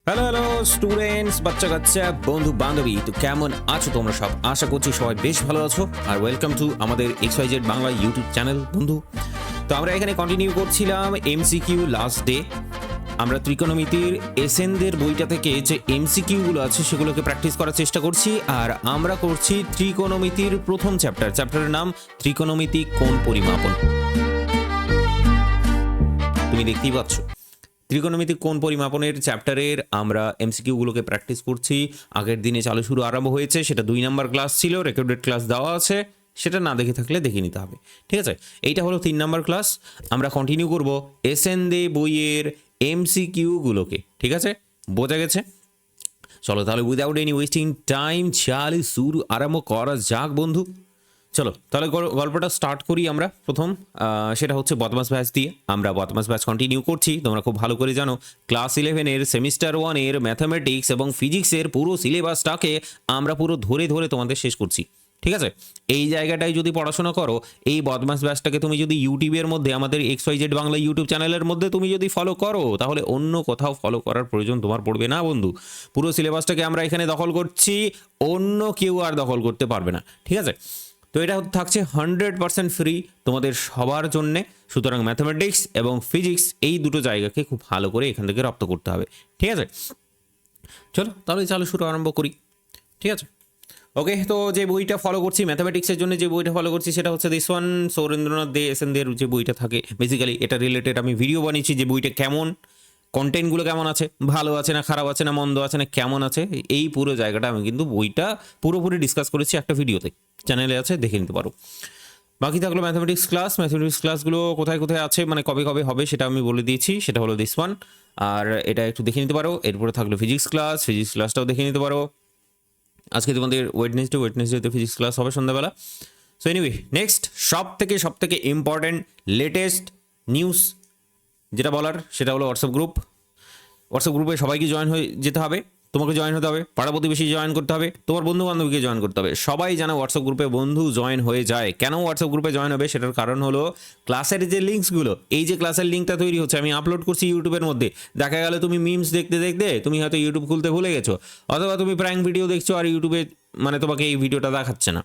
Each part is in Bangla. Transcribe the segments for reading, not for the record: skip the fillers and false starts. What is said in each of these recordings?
হ্যালো হ্যালো স্টুডেন্টস, বাচ্চা কাচ্চা, বন্ধু বান্ধবী, তো কেমন আছো তোমরা সব? আশা করছি সবাই বেশ ভালো আছো। আর ওয়েলকাম টু আমাদের XYZ বাংলা ইউটিউব চ্যানেল বন্ধু। তো আমরা এখানে কন্টিনিউ করছিলাম এমসিকিউ লাস্ট ডে। আমরা ত্রিকোণমিতির এসএনদের বইটা থেকে যে এমসিকিউগুলো আছে সেগুলোকে প্র্যাকটিস করার চেষ্টা করছি। আর আমরা করছি ত্রিকোণমিতির প্রথম চ্যাপ্টারের নাম ত্রিকোণমিতি কোণ পরিমাপন। তুমি দেখতেই পাচ্ছ ত্রিকোণমিতিক কোণ পরিমাপনের চ্যাপ্টারের আমরা এমসিকিউগুলোকে প্র্যাকটিস করছি। আগের দিনে চালু শুরু আরম্ভ হয়েছে, সেটা 2 নম্বর ক্লাস ছিল, রেকর্ডেড ক্লাস দেওয়া আছে, সেটা না দেখে থাকলে দেখে নিতে হবে। ঠিক আছে, এইটা হলো 3 নম্বর ক্লাস। আমরা কন্টিনিউ করব এসএন দে বইয়ের এমসিকিউগুলোকে। ঠিক আছে, বোঝা গেছে? চলো তাহলে উইদাউট এনি ওয়েস্টিং টাইম চালু শুরু আরম্ভ করা যাক বন্ধু। চলো তাহলে গল্পটা স্টার্ট করি আমরা প্রথম। সেটা হচ্ছে বদমাস ব্যাচ দিয়ে। আমরা বদমাস ব্যাচ কন্টিনিউ করছি। তোমরা খুব ভালো করে জানো ক্লাস 11-এর সেমিস্টার 1-এর ম্যাথামেটিক্স এবং ফিজিক্সের পুরো সিলেবাসটাকে আমরা পুরো ধরে ধরে তোমাদের শেষ করছি। ঠিক আছে, এই জায়গাটায় যদি পড়াশোনা করো, এই বদমাস ব্যাচটাকে তুমি যদি ইউটিউবের মধ্যে আমাদের XYZ বাংলা ইউটিউব চ্যানেলের মধ্যে তুমি যদি ফলো করো, তাহলে অন্য কোথাও ফলো করার প্রয়োজন তোমার পড়বে না বন্ধু। পুরো সিলেবাসটাকে আমরা এখানে দখল করছি, অন্য কেউ আর দখল করতে পারবে না। ঠিক আছে, তো এটা থাকছে 100% ফ্রি তোমাদের সবার জন্যে। সুতরাং ম্যাথামেটিক্স এবং ফিজিক্স এই দুটো জায়গাকে খুব ভালো করে এখান থেকে রপ্ত করতে হবে। ঠিক আছে, চলো তাহলে চালু শুরু আরম্ভ করি। ঠিক আছে, ওকে। তো যে বইটা ফলো করছি ম্যাথামেটিক্সের জন্য, যে বইটা ফলো করছি সেটা হচ্ছে this one, Sourendranath De SN দের যে বইটা থাকে। বেসিক্যালি এটা রিলেটেড আমি ভিডিও বানিয়েছি যে বইটা কেমন, কন্টেন্টগুলো কেমন আছে, ভালো আছে না খারাপ আছে না মন্দ আছে না কেমন আছে, এই পুরো জায়গাটা আমি কিন্তু বইটা পুরোপুরি ডিসকাস করেছি একটা ভিডিওতে, চ্যানেলে আছে, দেখে নিতে পারো। বাকি থাকলো ম্যাথামেটিক্স ক্লাস। ম্যাথামেটিক্স ক্লাসগুলো কোথায় কোথায় আছে, মানে কবে কবে হবে সেটা আমি বলে দিয়েছি, সেটা হলো দিস ওয়ান। আর এটা একটু দেখে নিতে পারো। এরপরে থাকলো ফিজিক্স ক্লাস, ফিজিক্স ক্লাসটাও দেখে নিতে পারো। আজকে তোমাদের ওয়েডনেসডেতে ফিজিক্স ক্লাস হবে সন্ধ্যাবেলা। সো এনিওয়ে, নেক্সট সব থেকে ইম্পর্টেন্ট লেটেস্ট নিউজ যেটা বলার সেটা হলো হোয়াটসঅ্যাপ গ্রুপে সবাইকে জয়েন হয়ে যেতে হবে। তোমাকে জয়েন হতে হবে, পাড়া প্রতিবেশী জয়েন করতে হবে, তোমার বন্ধু বান্ধবীকে জয়েন করতে হবে। সবাই যেন হোয়াটসঅ্যাপ গ্রুপে বন্ধু জয়েন হয়ে যায়। কেন হোয়াটসঅ্যাপ গ্রুপে জয়েন হবে সেটার কারণ হলো ক্লাসের যে লিঙ্কসগুলো, এই যে ক্লাসের লিঙ্কটা তৈরি হচ্ছে, আমি আপলোড করছি ইউটিউবের মধ্যে। দেখা গেল তুমি মিমস দেখতে দেখতে তুমি হয়তো ইউটিউব খুলতে ভুলে গেছো, অথবা তুমি প্র্যাঙ্ক ভিডিও দেখছো আর ইউটিউবে মানে তোমাকে এই ভিডিওটা দেখাচ্ছে না।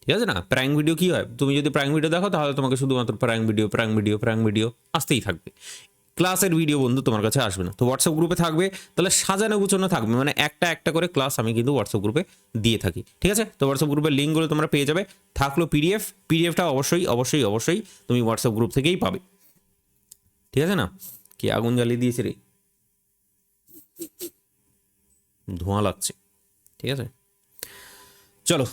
ঠিক আছে না, প্র্যাঙ্ক ভিডিও কী হয়, তুমি যদি প্র্যাঙ্ক ভিডিও দেখো তাহলে তোমাকে শুধুমাত্র প্র্যাঙ্ক ভিডিও আসতেই থাকবে। ক্লাসের ভিডিও বন্ধু তোমার কাছে আসবে না। তো হোয়াটসঅ্যাপ গ্রুপে থাকবে, তাহলে সাজানো গুছানো থাকবে, মানে একটা একটা করে ক্লাস আমি কিন্তু হোয়াটসঅ্যাপ গ্রুপে দিয়ে থাকি। ঠিক আছে, তো হোয়াটসঅ্যাপ গ্রুপের লিঙ্কগুলো তোমরা পেয়ে যাবে। থাকলো পিডিএফটা অবশ্যই তুমি হোয়াটসঅ্যাপ গ্রুপ থেকেই পাবে। ঠিক আছে না, কি আগুন জ্বালিয়ে দিয়েছে রে, ধোঁয়া লাগছে। ঠিক আছে, চলো।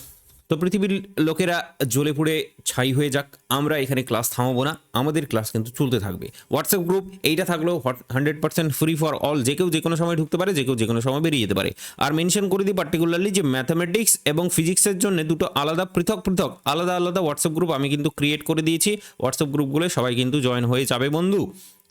তো পৃথিবীর লোকেরা জ্বলে পুড়ে ছাই হয়ে যাক, আমরা এখানে ক্লাস থামাবো না, আমাদের ক্লাস কিন্তু চলতে থাকবে। হোয়াটসঅ্যাপ গ্রুপ এইটা থাকলো 100% ফ্রি ফর অল, যে কেউ যে কোনো সময় ঢুকতে পারে, যে কেউ যে কোনো সময় বেরিয়ে যেতে পারে। আর মেনশন করে দিই পার্টিকুলারলি যে ম্যাথামেটিক্স এবং ফিজিক্সের জন্য দুটো আলাদা পৃথক আলাদা হোয়াটসঅ্যাপ গ্রুপ আমি কিন্তু ক্রিয়েট করে দিয়েছি। হোয়াটসঅ্যাপ গ্রুপগুলো সবাই কিন্তু জয়েন হয়ে যাবে বন্ধু।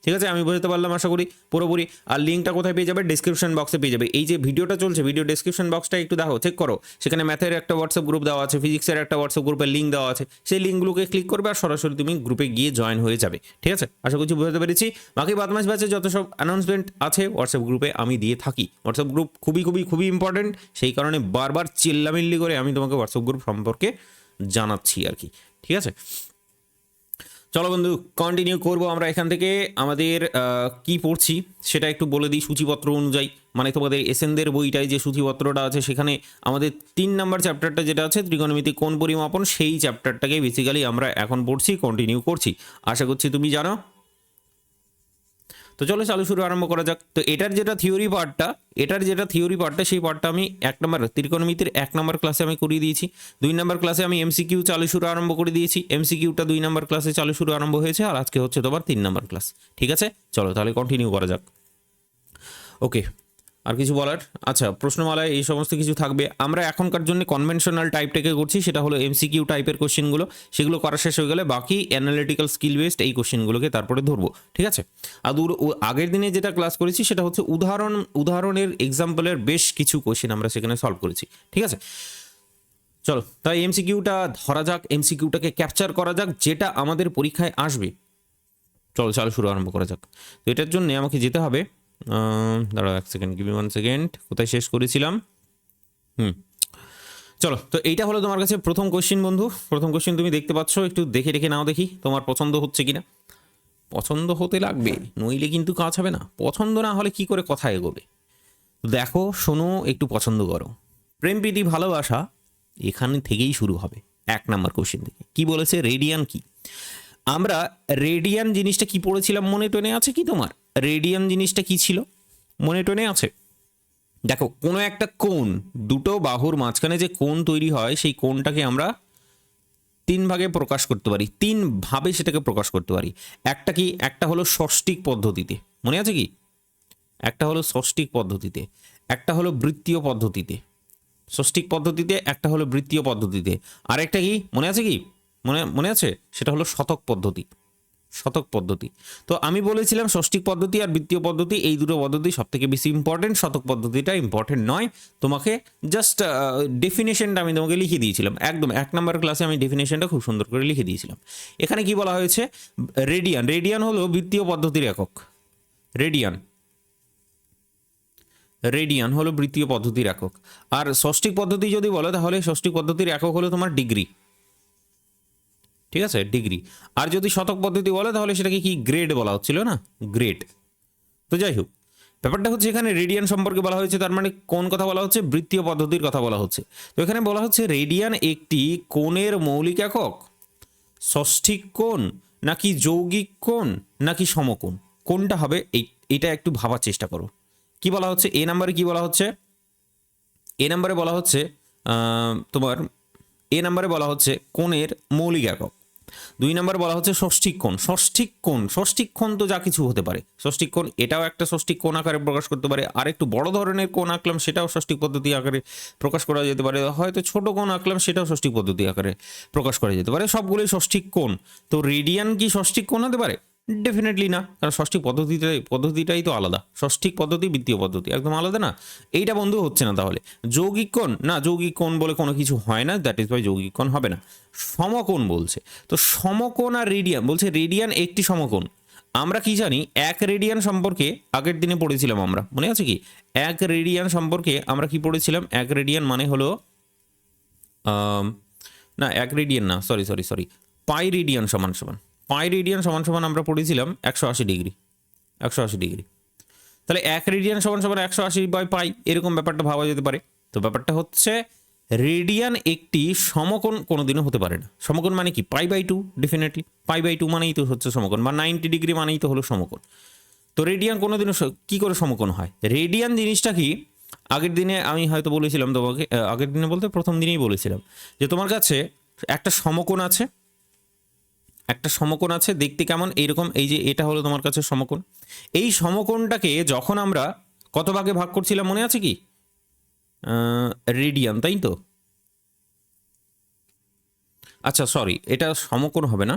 ঠিক আছে, আমি বোঝাতে পারলাম আশা করি পুরোপুরি। আর লিঙ্কটা কোথায় পেয়ে যাবে? ডিসক্রিপশন বক্সে পেয়ে যাবে। এই যে ভিডিওটা চলছে, ভিডিও ডিসক্রিপশন বক্সটা একটু দেখো, চেক করো, সেখানে ম্যাথের একটা হোয়াটসঅ্যাপ গ্রুপ দেওয়া আছে, ফিজিক্সের একটা হোয়াটসঅ্যাপ গ্রুপের লিঙ্ক দেওয়া আছে। সেই লিঙ্কগুলোকে ক্লিক করবে আর সরাসরি তুমি গ্রুপে গিয়ে জয়েন হয়ে যাবে। ঠিক আছে, আশা করছি বোঝাতে পেরেছি। বাকি বদমাশ ব্যাচে যত সব অ্যানাউন্সমেন্ট আছে হোয়াটসঅ্যাপ গ্রুপে আমি দিয়ে থাকি। হোয়াটসঅ্যাপ গ্রুপ খুবই ইম্পর্টেন্ট, সেই কারণে বারবার চিল্লামিল্লি করে আমি তোমাকে হোয়াটসঅ্যাপ গ্রুপ সম্পর্কে জানাচ্ছি আর কি। ঠিক আছে, চলো বন্ধু কন্টিনিউ করবো আমরা এখান থেকে। আমাদের কি পড়ছি সেটা একটু বলে দিই সূচিপত্র অনুযায়ী। মানে তোমাদের এসএনদের বইটায় যে সূচিপত্রটা আছে সেখানে আমাদের 3 নম্বর চ্যাপ্টারটা যেটা আছে ত্রিকোণমিতি কোণ পরিমাপন, সেই চ্যাপ্টারটাকে বেসিক্যালি আমরা এখন পড়ছি, কন্টিনিউ করছি। আশা করছি তুমি জানো। তো চলো চালু শুরু আরম্ভ করা যাক। তো এটার যেটা থিওরি পার্টটা সেই পার্টটা আমি 1 নম্বর ত্রিকোণমিতির 1 নম্বর ক্লাসে আমি করিয়ে দিয়েছি। 2 নম্বর ক্লাসে আমি এমসিকিউ চালু শুরু আরম্ভ করে দিয়েছি। এমসিকিউটা 2 নম্বর ক্লাসে চালু শুরু আরম্ভ হয়েছে, আর আজকে হচ্ছে তোমার 3 নম্বর ক্লাস। ঠিক আছে, চলো তাহলে কন্টিনিউ করা যাক। ওকে, আর কিছু বলার? আচ্ছা, প্রশ্নমালায় এই সমস্ত কিছু থাকবে। আমরা এখনকার জন্য কনভেনশনাল টাইপটাকে করছি, সেটা হলো এমসিকিউ টাইপের কোশ্চেনগুলো। সেগুলো করা শেষ হয়ে গেলে বাকি অ্যানালিটিক্যাল স্কিল বেসড এই কোশ্চেনগুলোকে তারপরে ধরবো। ঠিক আছে, আর আগের দিনে যেটা ক্লাস করেছি সেটা হচ্ছে উদাহরণের এক্সাম্পলের বেশ কিছু কোশ্চেন আমরা সেখানে সলভ করেছি। ঠিক আছে, চলো তাই এমসিকিউটা ধরা যাক, এমসিকিউটাকে ক্যাপচার করা যাক, যেটা আমাদের পরীক্ষায় আসবে। চলো চালু শুরু আরম্ভ করা যাক। তো এটার জন্য আমাকে যেতে হবে দাঁড়াও এক সেকেন্ড, গিভ মি 1 সেকেন্ড, কোথায় শেষ করেছিলাম? চলো, তো এইটা হলো তোমার কাছে প্রথম কোশ্চেন বন্ধু। প্রথম কোশ্চেন তুমি দেখতে পাচ্ছ, একটু দেখে রেখে নাও, দেখি তোমার পছন্দ হচ্ছে কিনা। পছন্দ হতে লাগবে, নইলে কিন্তু কাজ হবে না। পছন্দ না হলে কি করে কথা এগোবে? দেখো, শোনো, একটু পছন্দ করো। প্রেম প্রীতি ভালোবাসা এখান থেকেই শুরু হবে, 1 নাম্বার কোশ্চেন থেকে। কি বলেছে? রেডিয়ান কি? আমরা রেডিয়ান জিনিসটা কি পড়েছিলাম, মনে টনে আছে কি তোমার? রেডিয়ান জিনিসটা কি ছিল, মনে টনে আছে? দেখো, কোনো একটা কোণ, দুটো বাহুর মাঝখানে যে কোণ তৈরি হয়, সেই কোণটাকে আমরা 3 ভাগে প্রকাশ করতে পারি, 3 ভাবে সেটাকে প্রকাশ করতে পারি। একটা কি? একটা হলো ষষ্ঠিক পদ্ধতিতে, মনে আছে কি? একটা হলো ষষ্ঠিক পদ্ধতিতে, একটা হলো বৃত্তীয় পদ্ধতিতে। ষষ্ঠিক পদ্ধতিতে, একটা হলো বৃত্তীয় পদ্ধতিতে, আরেকটা কি মনে আছে কি? মনে আছে? সেটা হলো শতক পদ্ধতি। শতক পদ্ধতি। তো আমি বলেছিলাম ষষ্ঠিক পদ্ধতি আর বৃত্তীয় পদ্ধতি, এই দুটো পদ্ধতি সব থেকে বেশি ইম্পর্টেন্ট। শতক পদ্ধতিটা ইম্পর্টেন্ট নয়। তোমাকে জাস্ট ডেফিনেশনটা আমি তোমাকে লিখে দিয়েছিলাম, একদম 1 নম্বর ক্লাসে আমি ডেফিনেশনটা খুব সুন্দর করে লিখে দিয়েছিলাম। এখানে কি বলা হয়েছে? রেডিয়ান, রেডিয়ান হলো বৃত্তীয় পদ্ধতির একক। রেডিয়ান, রেডিয়ান হলো বৃত্তীয় পদ্ধতির একক। আর ষষ্ঠিক পদ্ধতি যদি বলো, তাহলে ষষ্ঠিক পদ্ধতির একক হলো তোমার ডিগ্রি। ঠিক আছে, ডিগ্রি। আর যদি শতক পদ্ধতি বলে, তাহলে সেটাকে কি গ্রেড বলা হচ্ছিল না? গ্রেড। তো যাই হোক, ব্যাপারটা হচ্ছে এখানে রেডিয়ান সম্পর্কে বলা হয়েছে, তার মানে কোন কথা বলা হচ্ছে? বৃত্তীয় পদ্ধতির কথা বলা হচ্ছে। তো এখানে বলা হচ্ছে রেডিয়ান একটি কোণের মৌলিক একক। ষষ্ঠিক কোণ নাকি যৌগিক কোণ নাকি সমকোণ, কোনটা হবে? এটা একটু ভাবার চেষ্টা করো। কি বলা হচ্ছে এ নাম্বারে? কি বলা হচ্ছে এ নাম্বারে? বলা হচ্ছে তোমার এ নাম্বারে বলা হচ্ছে কোণের মৌলিক একক। 2 নম্বরে বলা হচ্ছে ষষ্ঠিক কোণ। ষষ্ঠিক কোণ, ষষ্ঠিক কোণ তো যা কিছু হতে পারে। ষষ্ঠিক কোণ, এটাও একটা ষষ্ঠিক কোণ আকারে প্রকাশ করতে পারে। আর একটু বড় ধরনের কোণ আঁকলাম, সেটাও ষষ্ঠিক পদ্ধতি আকারে প্রকাশ করা যেতে পারে। হয়তো ছোট কোণ আঁকলাম, সেটাও ষষ্ঠিক পদ্ধতি আকারে প্রকাশ করা যেতে পারে। সবগুলোই ষষ্ঠিক কোণ। তো রেডিয়ান কি ষষ্ঠিক কোণ হতে পারে? ডেফিনেটলি না, কারণ ষষ্ঠিক পদ্ধতিটাই তো আলাদা। ষষ্ঠিক পদ্ধতি, বৃত্তীয় পদ্ধতি একদম আলাদা না। এইটা বন্ধু হচ্ছে না। তাহলে যৌগিক কোণ না, যৌগিক কোণ বলে কোনো কিছু হয় না, দ্যাট ইজ ওয়াই যৌগিক কোণ হবে না। সমকোণ বলছে। তো সমকোণ আর রেডিয়ান বলছে, রেডিয়ান একটি সমকোণ। আমরা কি জানি? 1 রেডিয়ান সম্পর্কে আগের দিনে পড়েছিলাম আমরা, মনে আছে কি? 1 রেডিয়ান সম্পর্কে আমরা কি পড়েছিলাম? 1 রেডিয়ান মানে হলো না, 1 রেডিয়ান না, সরি সরি সরি, পাই রেডিয়ান সমান সমান, পাই রেডিয়ান সমান সমান আমরা পড়েছিলাম 180 ডিগ্রি। 180 ডিগ্রি। তাহলে 1 রেডিয়ান সমান সমান 180 বাই পাই, এরকম ব্যাপারটা ভাবা যেতে পারে। তো ব্যাপারটা হচ্ছে রেডিয়ান একটি সমকোণ কোনোদিনও হতে পারে না। সমকোণ মানে কি? π/2, ডেফিনেটলি π/2 মানেই তো হচ্ছে সমকোণ, বা 90 ডিগ্রি মানেই তো হলো সমকোণ। তো রেডিয়ান কোনোদিনও কি করে সমকোণ হয়? রেডিয়ান জিনিসটা কি? আগের দিনে আমি হয়তো বলেছিলাম তোমাকে, আগের দিনে বলতে প্রথম দিনেই বলেছিলাম, যে তোমার কাছে একটা সমকোণ আছে, একটা সমকোণ আছে, দেখতে কেমন এইরকম, এই যে এটা হলো তোমার কাছে সমকোণ। এই সমকোণটাকে যখন আমরা কত ভাগে ভাগ করছিলাম, মনে আছে কি? রেডিয়ান, তাই তো? আচ্ছা সরি, এটা সমকোণ হবে না।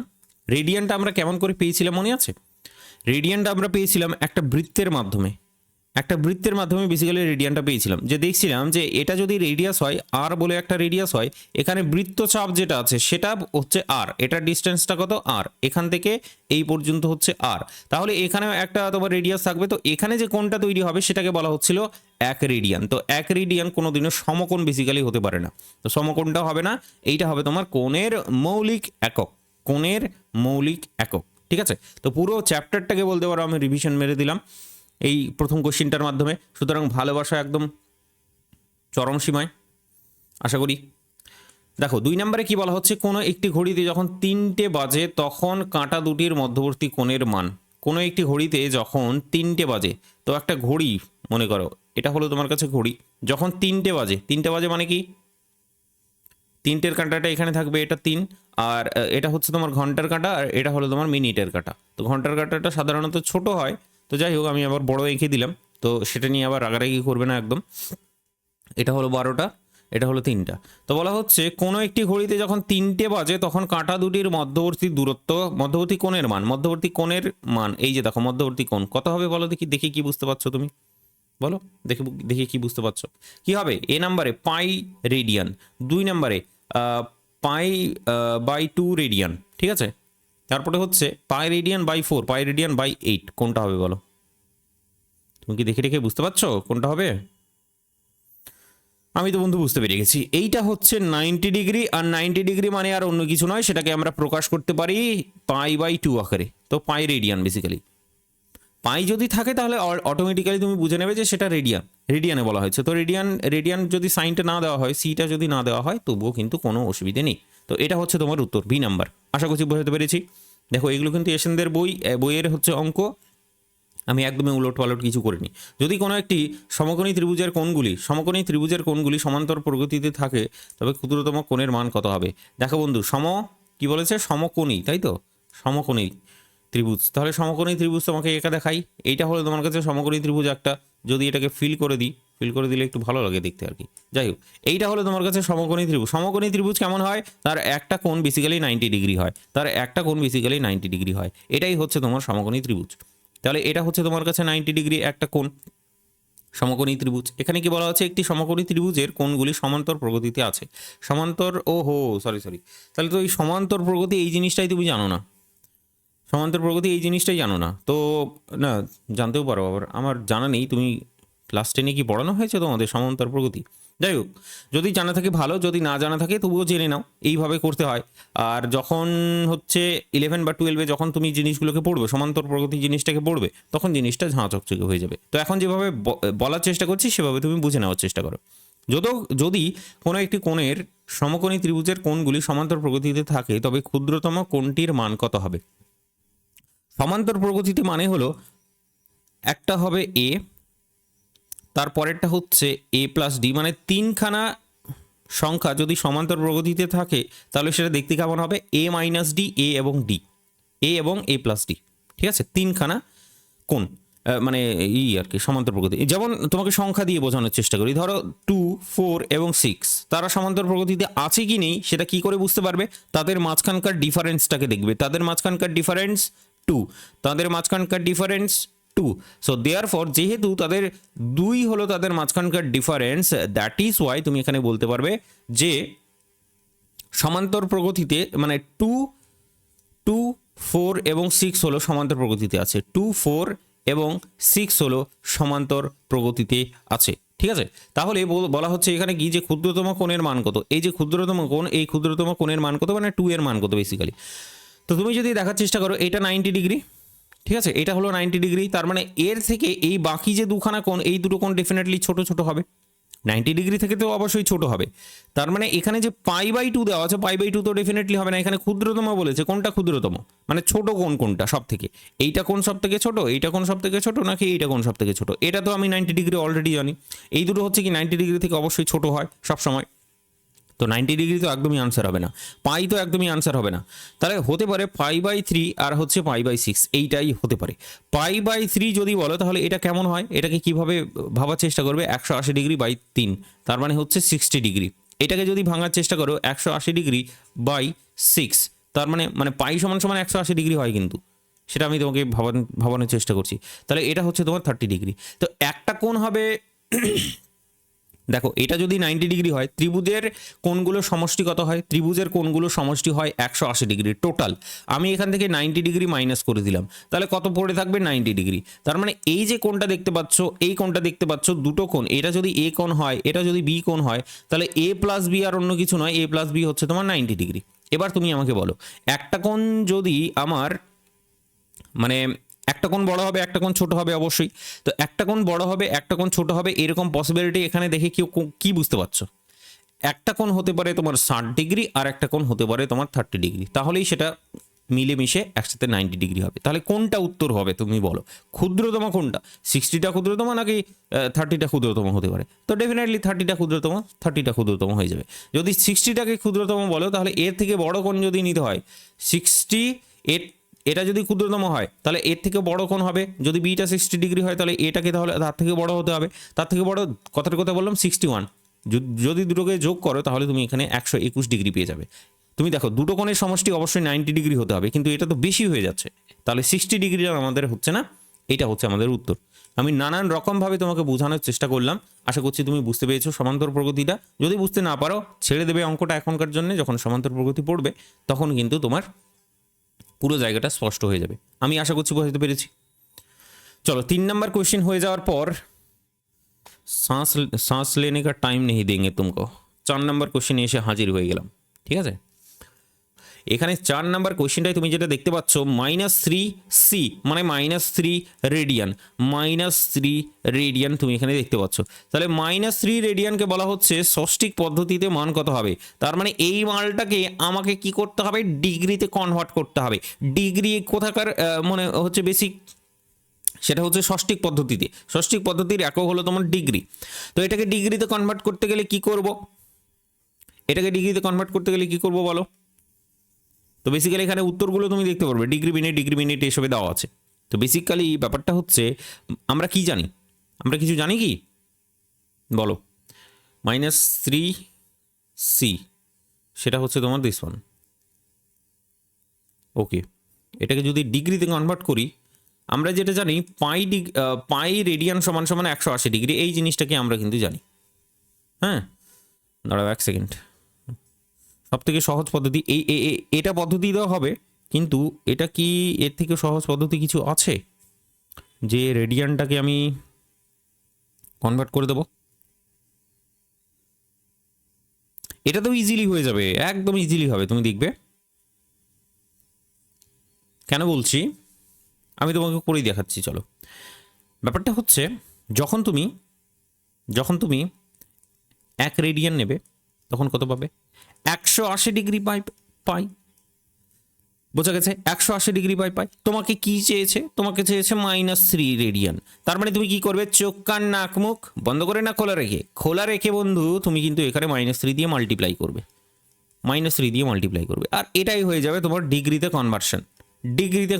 রেডিয়ানটা আমরা কেমন করে পেয়েছিলাম, মনে আছে? রেডিয়ানটা আমরা পেয়েছিলাম একটা বৃত্তের মাধ্যমে। একটা বৃত্তের মাধ্যমে বেসিক্যালি রেডিয়ানটা পেয়েছিলাম, যে দেখছিলাম যে এটা যদি রেডিয়াস হয়, আর বলে একটা রেডিয়াস হয়, এখানে বৃত্তচাপ যেটা আছে সেটা হচ্ছে আর, এটার ডিস্টেন্সটা কত? আর, এখান থেকে এই পর্যন্ত হচ্ছে আর। তাহলে এখানে একটা তোমার রেডিয়াস থাকবে, তো এখানে যে কোণটা তৈরি হবে সেটাকে বলা হচ্ছিল 1 রেডিয়ান। তো 1 রেডিয়ান কোনোদিনও সমকোণ বেসিক্যালি হতে পারে না। তো সমকোণটা হবে না, এইটা হবে তোমার কোণের মৌলিক একক। কোণের মৌলিক একক, ঠিক আছে? তো পুরো চ্যাপ্টারটাকে বলতে পারো আমি রিভিশন মেরে দিলাম এই প্রথম কোশ্চিনটার মাধ্যমে। সুতরাং ভালোবাসা একদম চরম সীমায়, আশা করি। দেখো 2 নম্বরে কি বলা হচ্ছে? কোনো একটি ঘড়িতে যখন 3টে বাজে, তখন কাঁটা দুটির মধ্যবর্তী কোণের মান। কোনো একটি ঘড়িতে যখন 3টে বাজে, তো একটা ঘড়ি মনে করো, এটা হলো তোমার কাছে ঘড়ি, যখন 3টে বাজে, 3টে বাজে মানে কি? 3টের কাঁটাটা এখানে থাকবে, এটা 3, আর এটা হচ্ছে তোমার ঘন্টার কাঁটা, আর এটা হলো তোমার মিনিটের কাঁটা। তো ঘন্টার কাঁটাটা সাধারণত ছোট হয়, তো যাই হোক আমি আবার বড় এঁকে দিলাম, তো সেটা নিয়ে আবার রাগারাগি করবে না একদম। এটা হলো 12টা, এটা হলো 3টা। তো বলা হচ্ছে কোনো একটি ঘড়িতে যখন 3টে বাজে, তখন কাঁটা দুটির মধ্যবর্তী দূরত্ব, মধ্যবর্তী কোণের মান, মধ্যবর্তী কোণের মান, এই যে দেখো মধ্যবর্তী কোণ কত হবে বলো দেখি, দেখি কি বুঝতে পারছো তুমি, বলো দেখি, দেখি কি বুঝতে পারছো। কি হবে? এ নাম্বারে পাই রেডিয়ান, 2 নম্বরে π/2 রেডিয়ান, ঠিক আছে? তারপরে হচ্ছে pi radian by 4, pi radian by 8, কোনটা হবে বলো? তুমি কি দেখে দেখে বুঝতে পারছো কোনটা হবে? আমি তো বন্ধু বুঝতে পেরে গেছি, এইটা হচ্ছে 90 ডিগ্রি। আর 90 ডিগ্রি মানে আর অন্য কিছু নয়, সেটাকে আমরা প্রকাশ করতে পারি π/2 আকারে। তো পাই রেডিয়ান বেসিক্যালি। পাই যদি থাকে তাহলে অটোমেটিক্যালি তুমি বুঝে নেবে যে সেটা রেডিয়ানে বলা হয়েছে। তো রেডিয়ান যদি সাইনটা না দেওয়া হয়, সিটা যদি না দেওয়া হয়, তবুও কিন্তু কোনো অসুবিধে নেই। তো এটা হচ্ছে তোমার উত্তর, বি নাম্বার। আশা করছি বোঝাতে পেরেছি। দেখো এগুলো কিন্তু এশিয়ানদের বইয়ের হচ্ছে অঙ্ক, আমি একদমই উলট পালট কিছু করিনি। যদি কোনো একটি সমকোণী ত্রিভুজের কোণগুলি সমান্তর প্রগতিতে থাকে, তবে ক্ষুদ্রতম কোণের মান কত হবে? দেখো বন্ধু, কি বলেছে? সমকোণী, তাই তো? সমকোণী ত্রিভুজ। তাহলে সমকোণী ত্রিভুজ তোমাকে একা দেখাই। এইটা হলো তোমার কাছে সমকোণী ত্রিভুজ একটা। যদি এটাকে ফিল করে দিলে একটু ভালো লাগে দেখতে আর কি। যাই হোক, এইটা হলো তোমার কাছে সমকোণী ত্রিভুজ। সমকোণী ত্রিভুজ কেমন হয়? তার একটা কোণ বেসিক্যালি 90 ডিগ্রি হয়। এটাই হচ্ছে তোমার সমকোণী ত্রিভুজ। তাহলে এটা হচ্ছে তোমার কাছে 90 ডিগ্রি একটা কোণ, সমকোণী ত্রিভুজ। এখানে কি বলা হচ্ছে? একটি সমকোণী ত্রিভুজের কোণগুলি সমান্তর প্রগতিতে আছে। সরি। তাহলে তো এই সমান্তর প্রগতি এই জিনিসটাই তুমি জানো না। তো না, জানতেও পারো, আবার আমার জানা নেই। তুমি ক্লাস 10-এ কি পড়ানো হয়েছে তোমাদের সমান্তর প্রগতি? যাই হোক, যদি জানা থাকে ভালো, যদি না জানা থাকে তবুও জেনে নাও, এইভাবে করতে হয়। আর যখন হচ্ছে 11 বা 12-এ যখন তুমি জিনিসগুলোকে পড়বে, সমান্তর প্রগতি জিনিসটাকে পড়বে, তখন জিনিসটা ঝাঁ চকচকে হয়ে যাবে। তো এখন যেভাবে বলার চেষ্টা করছি সেভাবে তুমি বুঝে নেওয়ার চেষ্টা করো। যদি কোনো একটি কোণের সমকোণী ত্রিভুজের কোণগুলি সমান্তর প্রগতিতে থাকে, তবে ক্ষুদ্রতম কোণটির মান কত হবে? সমান্তর প্রগতিতে মানে হলো একটা হবে এ, তারপরেরটা হচ্ছে a+d, মানে তিনখানা সংখ্যা যদি সমান্তর প্রগতিতে থাকে তাহলে সেটা দেখতে কেমন হবে? a-d, a এবং a+d। ঠিক আছে, তিনখানা কোণ, মানে আর কি সমান্তর প্রগতি। যেমন তোমাকে সংখ্যা দিয়ে বোঝানোর চেষ্টা করি, ধরো 2, 4 এবং 6 তারা সমান্তর প্রগতিতে আছে কি নেই সেটা কি করে বুঝতে পারবে? তাদের মাঝখানকার ডিফারেন্সটাকে দেখবে। তাদের মাঝখানকার ডিফারেন্স 2। সো দেয়ারফর যেহেতু তাদের 2 হলো তাদের মাঝখানকার ডিফারেন্স, দ্যাট ইজ ওয়াই তুমি এখানে বলতে পারবে যে সমান্তর প্রগতিতে মানে 2, 4 এবং 6 হলো সমান্তর প্রগতিতে আছে। 2, 4 এবং 6 হলো সমান্তর প্রগতিতে আছে। ঠিক আছে, তাহলে বলা হচ্ছে এখানে কি যে ক্ষুদ্রতম কোণের মান কত? এই যে ক্ষুদ্রতম কোণ, এই ক্ষুদ্রতম কোণের মান কত, মানে 2 এর মান কত বেসিক্যালি। তো তুমি যদি দেখার চেষ্টা করো, এটা 90 ডিগ্রি, ঠিক আছে, এটা হলো 90 ডিগ্রি। তার মানে এর থেকে এই বাকি যে দুখানা কোণ, এই দুটো কোণ ডেফিনেটলি ছোট হবে। 90 ডিগ্রি থেকে তো অবশ্যই ছোট হবে। তার মানে এখানে যে π/2 দেওয়া আছে, π/2 তো ডেফিনেটলি হবে না। এখানে ক্ষুদ্রতম বলেছে, কোনটা ক্ষুদ্রতম, মানে ছোট কোণ কোনটা সব থেকে? এইটা কোণ সব থেকে ছোট, এইটা কোণ সব থেকে ছোট, নাকি এইটা কোণ সব থেকে ছোট? এটা তো আমি 90 ডিগ্রি অলরেডি জানি। এই দুটো হচ্ছে কি 90 ডিগ্রি থেকে অবশ্যই ছোট হয় সবসময়। তো 90 ডিগ্রি তো একদমই আনসার হবে না, পাই তো একদমই আনসার হবে না। তাহলে হতে পারে π/3 আর হচ্ছে π/6, এইটাই হতে পারে। π/3 যদি বলো তাহলে এটা কেমন হয়? এটাকে কিভাবে ভাবার চেষ্টা করবে? 180 ডিগ্রি বাই 3, তার মানে হচ্ছে 60 ডিগ্রি। এটাকে যদি ভাঙার চেষ্টা করো 180 ডিগ্রি বাই 6, তার মানে পাই সমান 180 ডিগ্রি হয়, কিন্তু সেটা আমি তোমাকে ভাবানোর চেষ্টা করছি। তাহলে এটা হচ্ছে তোমার 30 ডিগ্রি। তো একটা কোণ হবে দেখো, এটা যদি 90 ডিগ্রি হয়, ত্রিভুজের কোণগুলো সমষ্টি কত হয়? ত্রিভুজের কোণগুলো সমষ্টি হয় 180 ডিগ্রি টোটাল। আমি এখান থেকে 90 ডিগ্রি মাইনাস করে দিলাম, তাহলে কত পড়ে থাকবে? 90 ডিগ্রি। তার মানে এই যে কোণটা দেখতে পাচ্ছ, এই কোণটা দেখতে পাচ্ছ, দুটো কোণ, এটা যদি এ কোণ হয়, এটা যদি বি কোণ হয়, তাহলে a+b আর অন্য কিছু নয়, a+b হচ্ছে তোমার 90 ডিগ্রি। এবার তুমি আমাকে বলো, একটা কোণ যদি আমার মানে একটা কোণ বড় হবে, একটা কোণ ছোট হবে অবশ্যই। তো একটা কোণ বড় হবে, একটা কোণ ছোট হবে, এরকম পসিবিলিটি এখানে দেখে কি বুঝতে পারছো? একটা কোণ হতে পারে তোমার 60 ডিগ্রি আর একটা কোণ হতে পারে তোমার 30 ডিগ্রি, তাহলেই সেটা মিলেমিশে একসাথে 90 ডিগ্রি হবে। তাহলে কোনটা উত্তর হবে তুমি বলো? ক্ষুদ্রতম কোনটা? 60টা ক্ষুদ্রতম নাকি 30টা ক্ষুদ্রতম হতে পারে? তো ডেফিনেটলি 30টা ক্ষুদ্রতম হয়ে যাবে। যদি 60টাকে ক্ষুদ্রতম বলো, তাহলে এর থেকে বড় কোণ যদি নিতে হয় 60, এটা যদি ক্ষুদ্রতম হয় তাহলে এর থেকে বড় কোণ হবে। যদি বিটা 60 ডিগ্রি হয় তাহলে এটাকে তাহলে তার থেকে বড় হতে হবে। তার থেকে বড় কথার কথা বললাম 61। যদি দুটোকে যোগ করো তাহলে তুমি এখানে 121 ডিগ্রি পেয়ে যাবে। তুমি দেখো, দুটো কোণের সমষ্টি অবশ্যই 90 ডিগ্রি হতে হবে, কিন্তু এটা তো বেশি হয়ে যাচ্ছে। তাহলে 60 ডিগ্রি আমাদের হচ্ছে না, এটা হচ্ছে আমাদের উত্তর। আমি নানান রকমভাবে তোমাকে বোঝানোর চেষ্টা করলাম, আশা করছি তুমি বুঝতে পেরেছো সমান্তর প্রগতিটা। যদি বুঝতে না পারো ছেড়ে দেবে অঙ্কটা এখনকার জন্য, যখন সমান্তর প্রগতি পড়বে তখন কিন্তু তোমার পুরো জায়গাটা স্পষ্ট হয়ে যাবে। আমি আশা করছি বুঝতে পেরেছি। चलो 3 नंबर क्वेश्चन हो যাওয়ার পর सांस लेने का टाइम नहीं देंगे तुमको 4 नंबर क्वेश्चन এসে হাজির হয়ে গেলাম ঠিক আছে এখানে 4 নাম্বার কোশ্চেনটাই তুমি যেটা দেখতে পাচ্ছ -3c মানে -3 রেডিয়ান -3 রেডিয়ান তুমি এখানে দেখতে পাচ্ছ তাহলে -3 রেডিয়ানকে বলা হচ্ছে ষষ্ঠিক পদ্ধতিতে মান কত হবে তার মানে এই মানটাকে আমাকে কি করতে হবে ডিগ্রিতে কনভার্ট করতে হবে ডিগ্রি কোথাকার মানে হচ্ছে বেসিক সেটা হচ্ছে ষষ্ঠিক পদ্ধতিতে ষষ্ঠিক পদ্ধতির একক হলো তোমার ডিগ্রি তো এটাকে ডিগ্রিতে কনভার্ট করতে গেলে কি করব এটাকে ডিগ্রিতে কনভার্ট করতে গেলে কি করব বলো তো বেসিক্যালি এখানে উত্তরগুলো তুমি দেখতে পারবে ডিগ্রি মিনিট এসবে দেওয়া আছে তো বেসিক্যালি ব্যাপারটা হচ্ছে আমরা কি জানি আমরা কিছু জানি কি বলো -3c সেটা হচ্ছে তোমার দিস ওয়ান ওকে এটাকে যদি ডিগ্রিতে কনভার্ট করি আমরা যেটা জানি পাই রেডিয়ান সমান সমান 180 ডিগ্রি এই জিনিসটাকে আমরা কিন্তু জানি হ্যাঁ দাঁড়াও এক সেকেন্ড সবথেকে সহজ পদ্ধতি এটা পদ্ধতি দেওয়া হবে কিন্তু এটা কি এর থেকে সহজ পদ্ধতি কিছু আছে যে রেডিয়ানটাকে আমি কনভার্ট করে দেব এটা তো ইজিলি হয়ে যাবে একদম ইজিলি হবে তুমি দেখবে কেন বলছি আমি তোমাকে করেই দেখাচ্ছি চলো ব্যাপারটা হচ্ছে যখন তুমি 1 রেডিয়ান নেবে তখন কত পাবে 180 ডিগ্রি পাই বোঝা গেছে 180 ডিগ্রি পাই তোমাকে কি চেয়েছে তোমাকে চেয়েছে -3 রেডিয়ান তার মানে তুমি কি করবে চোখ কান নাক মুখ বন্ধ করে না খোলা রেখে বন্ধু তুমি কিন্তু এখানে -3 দিয়ে মাল্টিপ্লাই করবে আর এটাই হয়ে যাবে তোমার ডিগ্রিতে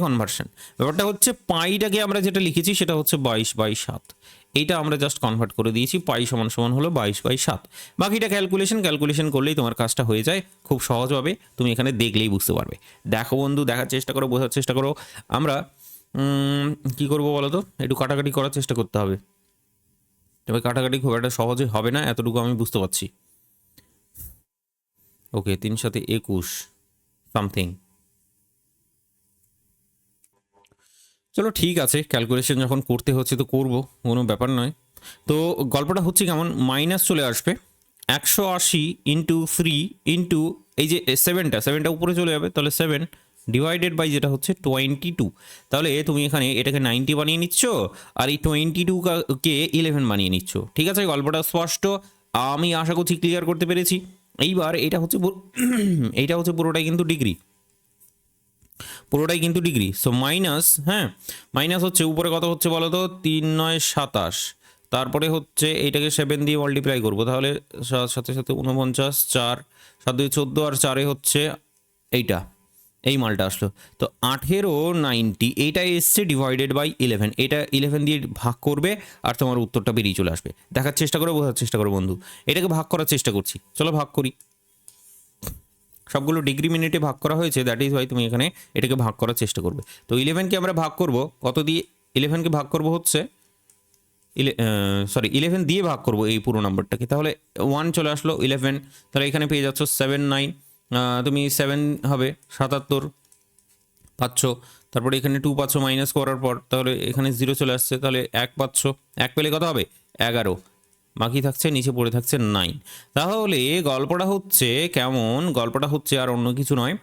কনভার্সন ব্যাপারটা হচ্ছে পাইটাকে আমরা যেটা লিখেছি সেটা হচ্ছে 22/7 এইটা আমরা জাস্ট কনভার্ট করে দিয়েছি পাই সমান সমান হলো 22/7 বাকিটা ক্যালকুলেশন করলেই তোমার কাজটা হয়ে যায় খুব সহজভাবে তুমি এখানে দেখলেই বুঝতে পারবে দেখো বন্ধু দেখার চেষ্টা করো বোঝার চেষ্টা করো আমরা কি করব বলো তো একটু কাটাকাটি করার চেষ্টা করতে হবে তবে কাটাকাটি খুব একটা সহজে হবে না এতটুকু আমি বুঝতে পারছি ওকে 3 × 7 = 21 সামথিং চলো ঠিক আছে ক্যালকুলেশন যখন করতে হচ্ছে তো করব কোনো ব্যাপার নয় তো গল্পটা হচ্ছে কেমন মাইনাস চলে আসবে 180 × 3 ইন্টু এই যে 7টা উপরে চলে যাবে তাহলে 7 ডিভাইডেড বাই যেটা হচ্ছে 22 তাহলে তুমি এখানে এটাকে 90 বানিয়ে নিচ্ছ আর এই 22কে 11 বানিয়ে নিচ্ছ ঠিক আছে গল্পটা স্পষ্ট আমি আশা করছি ক্লিয়ার করতে পেরেছি এইবার এটা হচ্ছে পুরোটাই কিন্তু ডিগ্রি সো মাইনাস হ্যাঁ মাইনাস হচ্ছে উপরে কত হচ্ছে বলো তো 3 × 9 = 27 তারপরে হচ্ছে এইটাকে 7 দিয়ে মাল্টিপ্লাই করবো তাহলে 7 × 7 = 49 4 7 × 2 = 14 আর 4 হচ্ছে এই মালটা আসলো তো 1890 এইটা এসছে ডিভাইডেড বাই 11 এটা 11 দিয়ে ভাগ করবে আর তোমার উত্তরটা বেরিয়ে চলে আসবে দেখার চেষ্টা করো বোঝার চেষ্টা করো বন্ধু এটাকে ভাগ করার চেষ্টা করছি চলো ভাগ করি সবগুলো ডিগ্রি মিনিটে ভাগ করা হয়েছে দ্যাট ইজ ওয়াই তুমি এখানে এটাকে ভাগ করার চেষ্টা করবে তো 11কে আমরা ভাগ করব কত দিয়ে 11কে ভাগ করব হচ্ছে 11 দিয়ে ভাগ করব এই পুরো নাম্বারটাকে তাহলে 1 চলে আসলো 11 তাহলে এখানে পেয়ে যাচ্ছ 79 তুমি 7 হবে 77 পাচ্ছ তারপরে এখানে 2 পাচ্ছ মাইনাস করার পর তাহলে এখানে 0 চলে আসছে তাহলে 1 পাচ্ছ 1 পেলে কত হবে 11 বাকি থাকছে নিচে পড়ে থাকছে 9 তাহলে গল্পটা হচ্ছে কেমন গল্পটা হচ্ছে আর অন্য কিছু নয়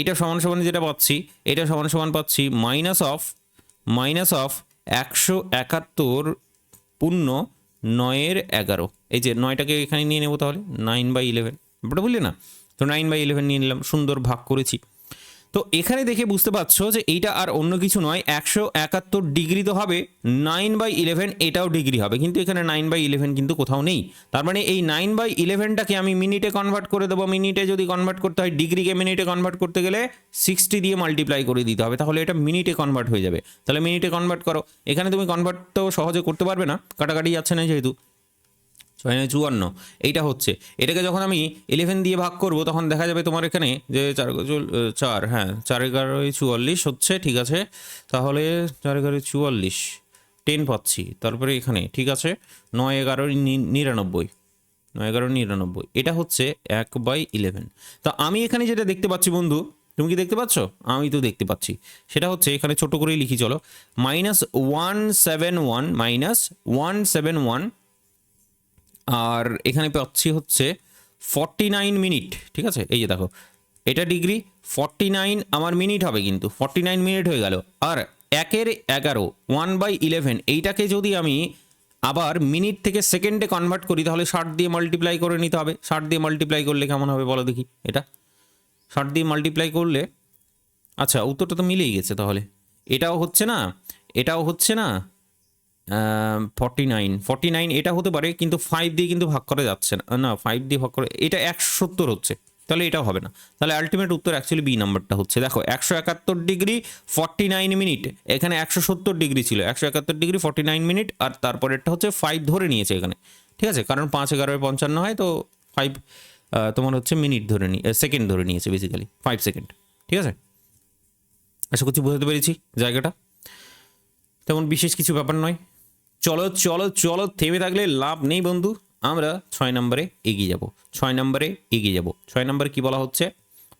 এটা সমান সমান যেটা পাচ্ছি এটা সমান সমান পাচ্ছি মাইনাস অফ 171 পূর্ণ 9/11 এই যে 9টাকে এখানে নিয়ে নেব তাহলে 9/11 ব্যাপারটা বুঝলে না তো 9/11 নিয়ে নিলাম সুন্দর ভাগ করেছি তো এখানে দেখে বুঝতে পারছো যে এইটা আর অন্য কিছু নয় 171 ডিগ্রি তো হবে 9/11 এটাও ডিগ্রি হবে কিন্তু এখানে 9/11 কিন্তু কোথাও নেই তার মানে এই 9/11টাকে আমি মিনিটে কনভার্ট করে দেবো মিনিটে যদি কনভার্ট করতে হয় ডিগ্রিকে মিনিটে কনভার্ট করতে গেলে 60 দিয়ে মাল্টিপ্লাই করে দিতে হবে তাহলে এটা মিনিটে কনভার্ট হয়ে যাবে তাহলে মিনিটে কনভার্ট করো এখানে তুমি কনভার্ট তো সহজে করতে পারবে না কাটাকাটি যাচ্ছে না যেহেতু 54 এইটা হচ্ছে এটাকে যখন আমি 11 দিয়ে ভাগ করব তখন দেখা যাবে তোমার এখানে যে 4 হ্যাঁ 4 × 11 = 44 হচ্ছে ঠিক আছে তাহলে 4 × 11 = 44 10 পাচ্ছি তারপরে এখানে ঠিক আছে 9 × 11 = 99 এটা হচ্ছে 1/11 তো আমি এখানে যেটা দেখতে পাচ্ছি বন্ধু তুমি কি দেখতে পাচ্ছ? আমি তো দেখতে পাচ্ছি। সেটা হচ্ছে এখানে ছোট করেই লিখি চলো, -171 আর এখানে পাচ্ছি হচ্ছে 49 মিনিট। ঠিক আছে, এই যে দেখো এটা ডিগ্রি, 49 আমার মিনিট হবে, কিন্তু 49 মিনিট হয়ে গেল। আর 1/11 1/11 এইটাকে যদি আমি আবার মিনিট থেকে সেকেন্ডে কনভার্ট করি তাহলে 60 দিয়ে মাল্টিপ্লাই করে নিতে হবে। 60 দিয়ে মাল্টিপ্লাই করলে কেমন হবে বলো দেখি? এটা 60 দিয়ে মাল্টিপ্লাই করলে, আচ্ছা উত্তরটা তো মিলেই গেছে তাহলে। এটাও হচ্ছে না, এটাও হচ্ছে না, 49 এটা হতে পারে, কিন্তু 5 দিয়ে কিন্তু ভাগ করা যাচ্ছে না, না 5 দিয়ে ভাগ করে এটা 170 হচ্ছে, তাহলে এটাও হবে না। তাহলে আলটিমেট উত্তর অ্যাকচুয়ালি বি নাম্বারটা হচ্ছে। দেখো 171 ডিগ্রি 49 মিনিট, এখানে 170 ডিগ্রি ছিল, 171 ডিগ্রি 49 মিনিট, আর তারপরেরটা হচ্ছে 5 ধরে নিয়েছে এখানে। ঠিক আছে, কারণ 5 11 55 হয়, তো 5 তোমার হচ্ছে মিনিট ধরে সেকেন্ড ধরে নিয়েছে, বেসিক্যালি 5 সেকেন্ড। ঠিক আছে, আশা করছি বুঝতে পেরেছি জায়গাটা, তেমন বিশেষ কিছু ব্যাপার নয়। চলো চলো চলো, থেমে থাকলে লাভ নেই বন্ধু, আমরা 6 নম্বরে এগিয়ে যাব। 6 নম্বরে এগিয়ে যাব। 6 নম্বরে কি বলা হচ্ছে?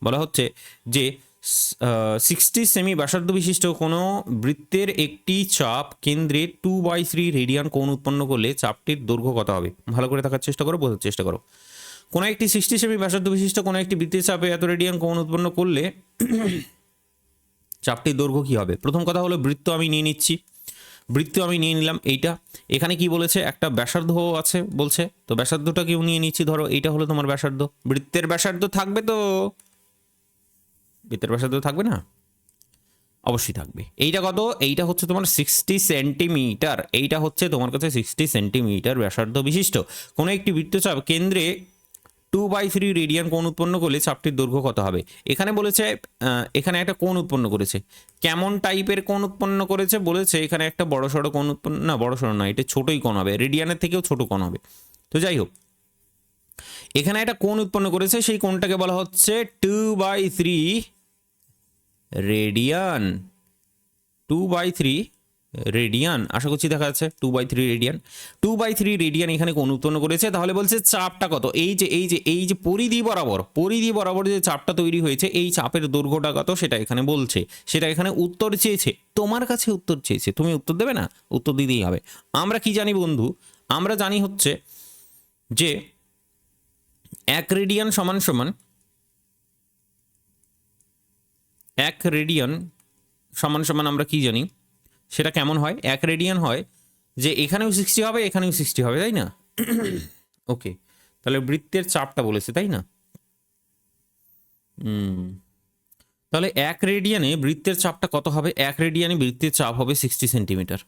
বলা হচ্ছে যে 60 সেমি ব্যাসার্ধ বিশিষ্ট কোনো বৃত্তের একটি চাপ কেন্দ্রে 2/3 রেডিয়ান কোণ উৎপন্ন করলে চাপটির দৈর্ঘ্য কত হবে? ভালো করে থাকার চেষ্টা করো, বোঝার চেষ্টা করো। কোনো একটি 60 সেমি ব্যাসার্ধ বিশিষ্ট কোনো একটি বৃত্তের চাপে এত রেডিয়ান কোণ উৎপন্ন করলে চাপটির দৈর্ঘ্য কী হবে? প্রথম কথা হলো বৃত্ত আমি নিয়ে নিচ্ছি, বৃত্ত আমি নিয়ে নিলাম এইটা। এখানে কি বলেছে? একটা ব্যাসার্ধ আছে বলছে, তো ব্যাসার্ধটাকেও নিয়ে নিচ্ছি। ধরো এইটা হলো তোমার ব্যাসার্ধ, বৃত্তের ব্যাসার্ধ থাকবে তো? বৃত্তের ব্যাসার্ধ থাকবে না? অবশ্যই থাকবে। এইটা কত? এইটা হচ্ছে তোমার 60 সেন্টিমিটার, এইটা হচ্ছে তোমার কাছে 60 সেন্টিমিটার ব্যাসার্ধ বিশিষ্ট কোনো একটি বৃত্তচাপ কেন্দ্রে 2/3 রেডিয়ান কোণ উৎপন্ন করলে চাপটির দৈর্ঘ্য কত হবে? এখানে বলেছে এখানে একটা কোণ উৎপন্ন করেছে, কেমন টাইপের কোণ উৎপন্ন করেছে বলেছে? এখানে একটা বড় সড়ো কোণ উৎপন্ন, না বড় সড়ো না, এটা ছোটই কোণ হবে, রেডিয়ানের থেকেও ছোট কোণ হবে। তো যাই হোক, এখানে একটা কোণ উৎপন্ন করেছে, সেই কোণটাকে বলা হচ্ছে 2/3 রেডিয়ান। 2/3 রেডিয়ান, আশা করছি দেখা যাচ্ছে। 2/3 রেডিয়ান, 2/3 রেডিয়ান এখানে কোণ উৎপন্ন করেছে। তাহলে বলছে চাপটা কত? এই যে পরিধি বরাবর যে চাপটা তৈরি হয়েছে, এই চাপের দৈর্ঘ্যটা কত সেটা এখানে বলছে, সেটা এখানে উত্তর চেয়েছে, তোমার কাছে উত্তর চেয়েছে, তুমি উত্তর দেবে না? উত্তর দিতেই হবে। আমরা কি জানি বন্ধু? আমরা জানি হচ্ছে যে 1 রেডিয়ান সমান সমান 1 রেডিয়ান সমান সমান আমরা কি জানি সেটা কেমন হয়? 1 রেডিয়ান হয় যে এখানেও 60 হবে, এখানেও 60 হবে, তাই না? ওকে, তাহলে বৃত্তের চাপটা বলেছে, তাই না? তাহলে 1 রেডিয়ানে বৃত্তের চাপটা কত হবে? 1 রেডিয়ানে বৃত্তের চাপ হবে 60 সেন্টিমিটার।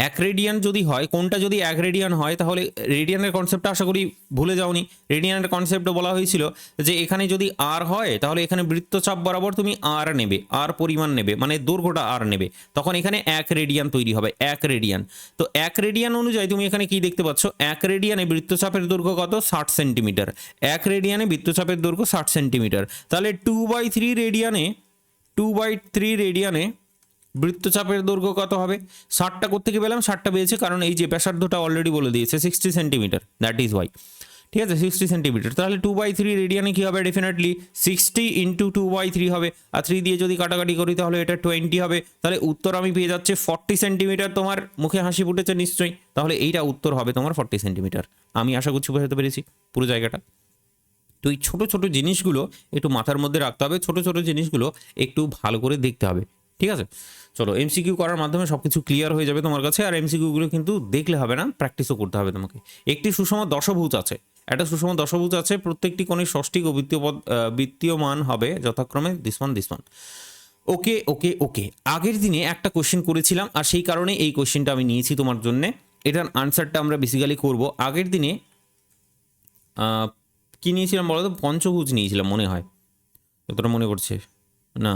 1 রেডিয়ান যদি হয়, কোনটা যদি 1 রেডিয়ান হয়, তাহলে রেডিয়ানের কনসেপ্টটা আশা করি ভুলে যাওনি। রেডিয়ানের কনসেপ্টে বলা হয়েছিল যে এখানে যদি আর হয় তাহলে এখানে বৃত্তচাপ বরাবর তুমি আর নেবে, আর পরিমাণ নেবে, মানে দৈর্ঘ্যটা আর নেবে, তখন এখানে 1 রেডিয়ান তৈরি হবে। 1 রেডিয়ান, তো 1 রেডিয়ান অনুযায়ী তুমি এখানে কি দেখতে পাচ্ছ? 1 রেডিয়ানে বৃত্তচাপের দৈর্ঘ্য কত? 60 সেন্টিমিটার। 1 রেডিয়ানে বৃত্তচাপের দৈর্ঘ্য 60 সেন্টিমিটার। তাহলে 2/3 রেডিয়ানে, 2/3 রেডিয়ানে বৃত্তচাপের দৈর্ঘ্য কত হবে? 60টা কোত্থেকে পেলাম? 60টা পেয়েছে কারণ এই যে ব্যাসার্ধটা অলরেডি বলে দিয়েছে 60 সেন্টিমিটার, দ্যাট ইজ ওয়াই। ঠিক আছে, 60 সেন্টিমিটার। তাহলে 2/3 রেডিয়ানে কী হবে? ডেফিনেটলি 60 ইন্টু 2/3 হবে, আর 3 দিয়ে যদি কাটাকাটি করি তাহলে এটা 20 হবে। তাহলে উত্তর আমি পেয়ে যাচ্ছে 40 সেন্টিমিটার। তোমার মুখে হাসি ফুটেছে নিশ্চয়ই, তাহলে এইটা উত্তর হবে তোমার 40 সেন্টিমিটার। আমি আশা করছি বোঝাতে পেরেছি পুরো জায়গাটা। তো এই ছোটো ছোটো জিনিসগুলো একটু মাথার মধ্যে রাখতে হবে, ছোটো ছোটো জিনিসগুলো একটু ভালো করে দেখতে হবে। ঠিক আছে, চলো এমসিকিউ করার মাধ্যমে সব কিছু ক্লিয়ার হয়ে যাবে তোমার কাছে। আর এমসিকিউগুলো কিন্তু দেখলে হবে না, প্র্যাকটিসও করতে হবে তোমাকে। একটি সুষম দশভুজ আছে, একটা সুষম দশভুজ আছে, প্রত্যেকটি কোণের ষষ্ঠিক ও বৃত্তীয় মান হবে যথাক্রমে দিস ওয়ান। ওকে ওকে ওকে, আগের দিনে একটা কোশ্চেন করেছিলাম, আর সেই কারণে এই কোশ্চেনটা আমি নিয়েছি তোমার জন্যে। এটার আনসারটা আমরা বেসিক্যালি করব। আগের দিনে কী নিয়েছিলাম বলো তো? পঞ্চভুজ নিয়েছিলাম মনে হয়, যতটা মনে পড়ছে। না,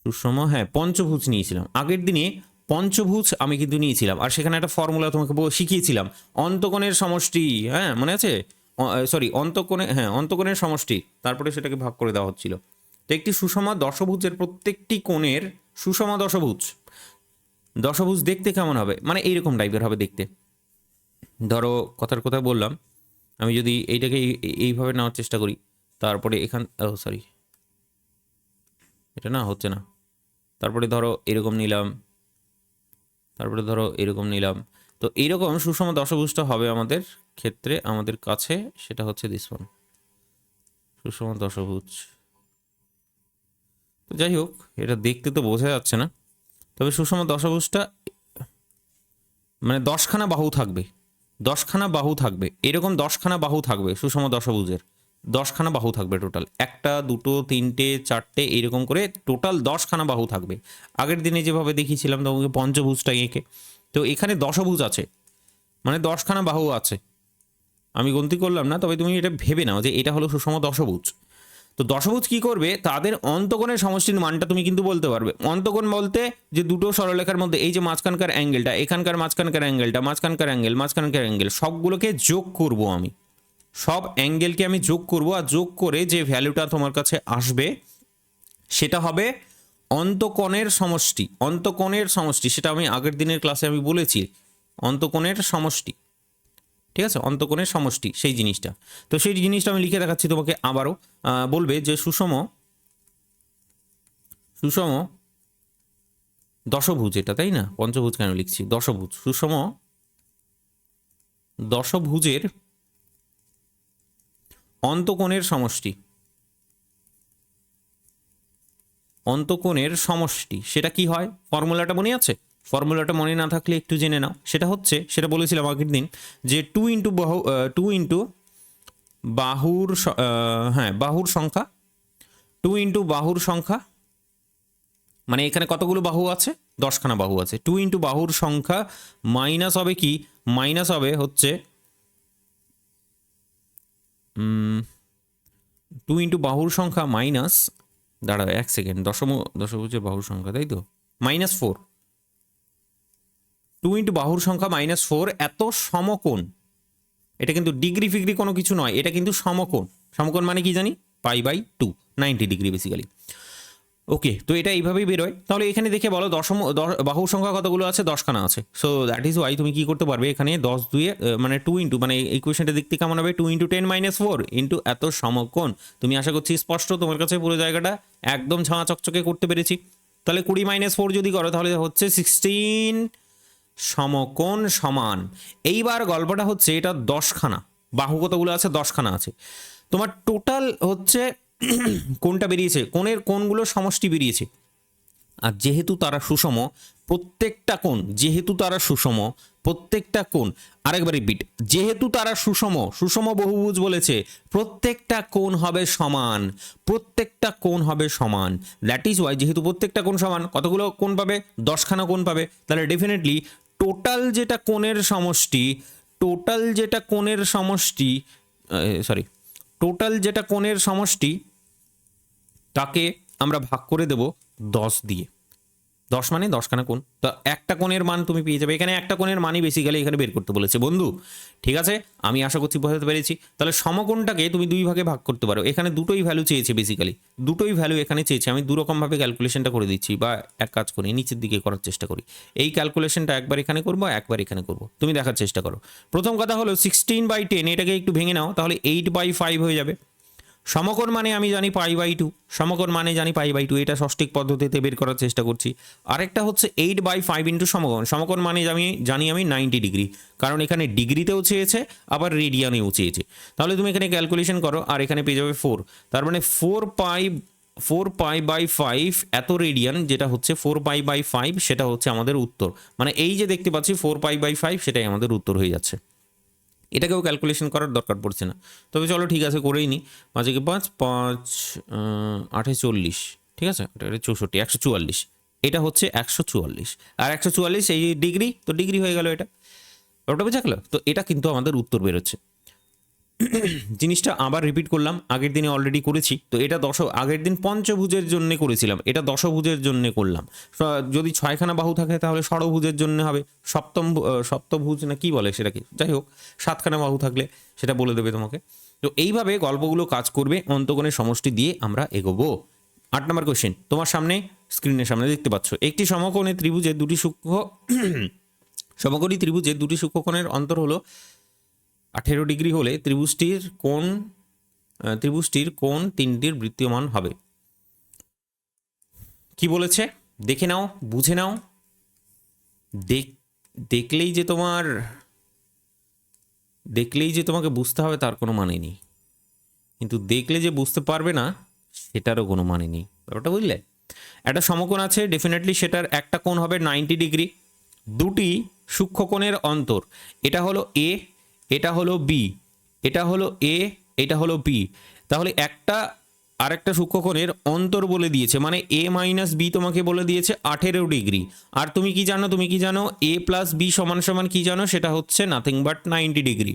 সুষম, হ্যাঁ পঞ্চভুজ নিয়েছিলাম আগের দিনে। পঞ্চভুজ আমি কিন্তু নিয়েছিলাম, আর সেখানে একটা ফর্মুলা তোমাকে শিখিয়েছিলাম, অন্তকোণের সমষ্টি। হ্যাঁ মনে আছে? সরি, অন্তকোণে, হ্যাঁ অন্তকোণের সমষ্টি, তারপরে সেটাকে ভাগ করে দেওয়া হচ্ছিল। তো একটি সুষম দশভুজের প্রত্যেকটি কোণের সুষম দশভুজ দেখতে কেমন হবে? মানে এইরকম টাইপের হবে দেখতে। ধরো কথার কথা বললাম, আমি যদি এইটাকে এইভাবে নেওয়ার চেষ্টা করি, তারপরে সরি এটা না হচ্ছে না। তারপরে ধরো এরকম নিলাম, তারপরে ধরো এরকম নিলাম। তো এইরকম সুষম দশভুজটা হবে আমাদের ক্ষেত্রে, আমাদের কাছে সেটা হচ্ছে দিস ওয়ান, সুষম দশভুজ। তো যাই হোক, এটা দেখতে তো বোঝা যাচ্ছে না, তবে সুষম দশভুজটা মানে 10খানা বাহু থাকবে, 10খানা বাহু থাকবে, এরকম 10খানা বাহু থাকবে সুষম দশভুজের, 10খানা বাহু থাকবে টোটাল, একটা দুটো তিনটে চারটে এইরকম করে টোটাল 10খানা বাহু থাকবে। আগের দিনে যেভাবে দেখিয়েছিলাম তোমাকে পঞ্চভুজটা এঁকে, তো এখানে দশভুজ আছে, মানে 10খানা বাহু আছে। আমি গন্তি করলাম না, তবে তুমি এটা ভেবে নাও যে এটা হলো সুষম দশভুজ। তো দশভুজ কি করবে, তাদের অন্তকোণের সমষ্টির মানটা তুমি কিন্তু বলতে পারবে। অন্তকোণ বলতে যে দুটো সরলরেখার মধ্যে এই যে মাঝখানকার অ্যাঙ্গেলটা, এখানকার মাঝখানকার অ্যাঙ্গেলটা, মাঝখানকার অ্যাঙ্গেল, মাঝখানকার অ্যাঙ্গেল, সবগুলোকে যোগ করব আমি, সব অ্যাঙ্গেলকে আমি যোগ করব, আর যোগ করে যে ভ্যালুটা তোমার কাছে আসবে সেটা হবে অন্তকোণের সমষ্টি। অন্তকোণের সমষ্টি সেটা আমি আগের দিনের ক্লাসে আমি বলেছি, অন্তকোণের সমষ্টি, ঠিক আছে, অন্তকোণের সমষ্টি সেই জিনিসটা। তো সেই জিনিসটা আমি লিখে দেখাচ্ছি তোমাকে আবারও। বলবে যে সুষম সুষম দশভুজ, এটা তাই না, পঞ্চভুজ কেন লিখছি, দশভুজ, সুষম দশভুজের অন্তকোণের সমষ্টি, অন্তকোণের সমষ্টি সেটা কি হয়, ফর্মুলাটা মনে আছে? ফর্মুলাটা মনে না থাকলে একটু জেনে নাও। সেটা হচ্ছে, সেটা বলেছিলাম আগের দিন, যে টু ইন্টু বাহুর হ্যাঁ বাহুর সংখ্যা, 2 × বাহুর সংখ্যা, মানে এখানে কতগুলো বাহু আছে, 10খানা বাহু আছে, 2 × বাহুর সংখ্যা মাইনাস হবে কি, মাইনাস হবে হচ্ছে 2 × বাহুর সংখ্যা মাইনাস, দাঁড়াও এক সেকেন্ড, দশভুজের বাহুর সংখ্যা তাই তো, -4, 2 × বাহুর সংখ্যা -4 এত সমকোণ। এটা কিন্তু ডিগ্রি ফিগ্রি কোনো কিছু নয়, এটা কিন্তু সমকোণ। সমকোণ মানে কি জানি, π/2, 90 ডিগ্রি বেসিক্যালি। ওকে, তো এটা এইভাবেই বেরোয়। তাহলে এখানে দেখে বলো বাহুর সংখ্যা কতগুলো আছে, 10খানা আছে। সো দ্যাট ইজ ওয়াই তুমি কি করতে পারবে, এখানে 10 2 মানে 2 ইন্টু, মানে ইকুয়েশনটা দেখতে কেমন হবে, 2 × 10 - 4 ইন্টু এত সমকোণ। তুমি আশা করছি স্পষ্ট, তোমার কাছে পুরো জায়গাটা একদম ঝাঁ চকচকে করতে পেরেছি। তাহলে 20 - 4 যদি করো তাহলে হচ্ছে 16 সমকোণ সমান। এইবার গল্পটা হচ্ছে এটা 10খানা বাহু, কতগুলো আছে, 10খানা আছে। তোমার টোটাল হচ্ছে কোনটা বেরিয়েছে, কোণের কোণগুলো সমষ্টি বেরিয়েছে। আর যেহেতু তারা সুষম, প্রত্যেকটা কোণ, যেহেতু তারা সুষম, প্রত্যেকটা কোণ, আরেকবার রিপিট, যেহেতু তারা সুষম, সুষম বহুভুজ বলেছে, প্রত্যেকটা কোণ হবে সমান, প্রত্যেকটা কোণ হবে সমান। দ্যাট ইজ ওয়াই, যেহেতু প্রত্যেকটা কোণ সমান, কতগুলো কোণ পাবে, 10খানা কোণ পাবে। তাহলে ডেফিনেটলি টোটাল যেটা কোণের সমষ্টি, টোটাল যেটা কোণের সমষ্টি, সরি, টোটাল যেটা কোণের সমষ্টি তাকে আমরা ভাগ করে দেব 10 দিয়ে। 10 মানে 10খানা কোণ, তো একটা কোণের মান তুমি পেয়ে যাবে। এখানে একটা কোণের মানই বেসিক্যালি এখানে বের করতে বলেছে বন্ধু, ঠিক আছে? আমি আশা করছি বোঝাতে পেরেছি। তাহলে সমকোণটাকে তুমি দুই ভাগে ভাগ করতে পারো। এখানে দুটোই ভ্যালু চেয়েছে, বেসিক্যালি দুটোই ভ্যালু এখানে চেয়েছে। আমি দুরকমভাবে ক্যালকুলেশনটা করে দিচ্ছি, বা এক কাজ করি, নিচের দিকে করার চেষ্টা করি। এই ক্যালকুলেশনটা একবার এখানে করবো, একবার এখানে করবো, তুমি দেখার চেষ্টা করো। প্রথম কথা হলো 16/10, এটাকে একটু ভেঙে নাও, তাহলে 8/5 হয়ে যাবে। সমকোণ মানে আমি জানি π/2, সমকোণ মানে জানি π/2, এটা ষষ্ঠিক পদ্ধতিতে বের করার চেষ্টা করছি। আরেকটা হচ্ছে 8/5 ইন্টু সমকোণ, সমকোণ মানে জানি আমি 90 ডিগ্রি, কারণ এখানে ডিগ্রিতেও চেয়েছে আবার রেডিয়ানেও চেয়েছে। তাহলে তুমি এখানে ক্যালকুলেশন করো, আর এখানে পেয়ে যাবে 4, তার মানে 4π/5 এত রেডিয়ান, যেটা হচ্ছে 4π/5, সেটা হচ্ছে আমাদের উত্তর। মানে এই যে দেখতে পাচ্ছি 4π/5, সেটাই আমাদের উত্তর হয়ে যাচ্ছে। এটাকেও ক্যালকুলেশন করার দরকার পড়ছে না, তবে চলো ঠিক আছে করেই নিই। 5 × 5 = 5, 8 × 40, ঠিক আছে, এটা 64, 144, এটা হচ্ছে 144, আর 144 এই ডিগ্রি, তো ডিগ্রি হয়ে গেল এটা, ওটা বোঝা গেল। তো এটা কিন্তু আমাদের উত্তর বেরোচ্ছে। জিনিসটা আবার রিপিট করলাম, আগের দিনে অলরেডি করেছি। তো এটা আগের দিন পঞ্চভুজের জন্য করেছিলাম, এটা দশভুজের জন্য করলাম। যদি 6খানা বাহু থাকে তাহলে ষড়ভুজের জন্য হবে, সপ্তভুজ না কি বলে সেটাকে, যাই হোক 7খানা বাহু থাকলে সেটা বলে দেবে তোমাকে। তো এইভাবে গল্পগুলো কাজ করবে, অন্তকোণের সমষ্টি দিয়ে আমরা এগোবো। 8 নম্বর কোয়েশ্চেন তোমার সামনে, স্ক্রিনের সামনে দেখতে পাচ্ছ, একটি সমকোণী ত্রিভুজের দুটি সূক্ষ্ম সমকোণী ত্রিভুজের দুটি সূক্ষ্মকোণের অন্তর হলো 18 ডিগ্রি হলে ত্রিভুজটির কোণ 3টির বৃত্তীয়মান হবে। কি বলেছে দেখে নাও, বুঝে নাও। দেখলেই যে তোমাকে বুঝতে হবে তার কোনো মানে নেই, কিন্তু দেখলে যে বুঝতে পারবে না সেটারও কোনো মানে নেই। ব্যাপারটা বুঝলে? একটা সমকোণ আছে, ডেফিনেটলি সেটার একটা কোণ হবে 90 ডিগ্রি। দুটি সূক্ষ্মকোণের অন্তর, এটা হলো এ, এটা হলো বি, এটা হলো এ, এটা হলো বি। তাহলে একটা আরেকটা সূক্ষ্মকোণের অন্তর বলে দিয়েছে, মানে এ মাইনাস বি তোমাকে বলে দিয়েছে 18 ডিগ্রি। আর তুমি কি জানো এ প্লাস বি সমান সমান কি জানো, সেটা হচ্ছে নাথিং বাট 90 ডিগ্রি।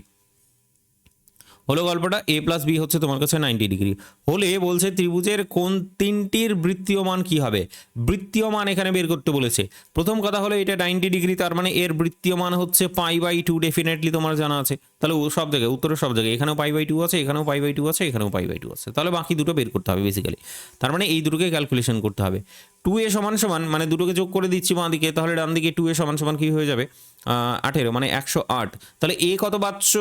হলো গল্পটা, এ প্লাস বি হচ্ছে তোমার কাছে 90 ডিগ্রি। হলে বলছে ত্রিভুজের কোন তিনটির বৃত্তীয় মান কি হবে? বৃত্তীয় মান এখানে বের করতে বলেছে। প্রথম কথা হলো এটা 90 ডিগ্রি, তার মানে এর বৃত্তীয় মান হচ্ছে π/2, ডেফিনেটলি তোমার জানা আছে। তাহলে সব জায়গায় উত্তরের সব জায়গায় এখানেও π/2 আছে, এখানেও π/2 আছে, এখানেও π/2 আছে। তাহলে বাকি দুটো বের করতে হবে বেসিক্যালি। তার মানে এই দুটোকে ক্যালকুলেশন করতে হবে। 2a সমান সমান, মানে দুটোকে যোগ করে দিচ্ছি বাঁ দিকে, তাহলে ডান দিকে 2a সমান সমান কি হয়ে যাবে 18, মানে 108। তাহলে এ কত পাচ্ছ?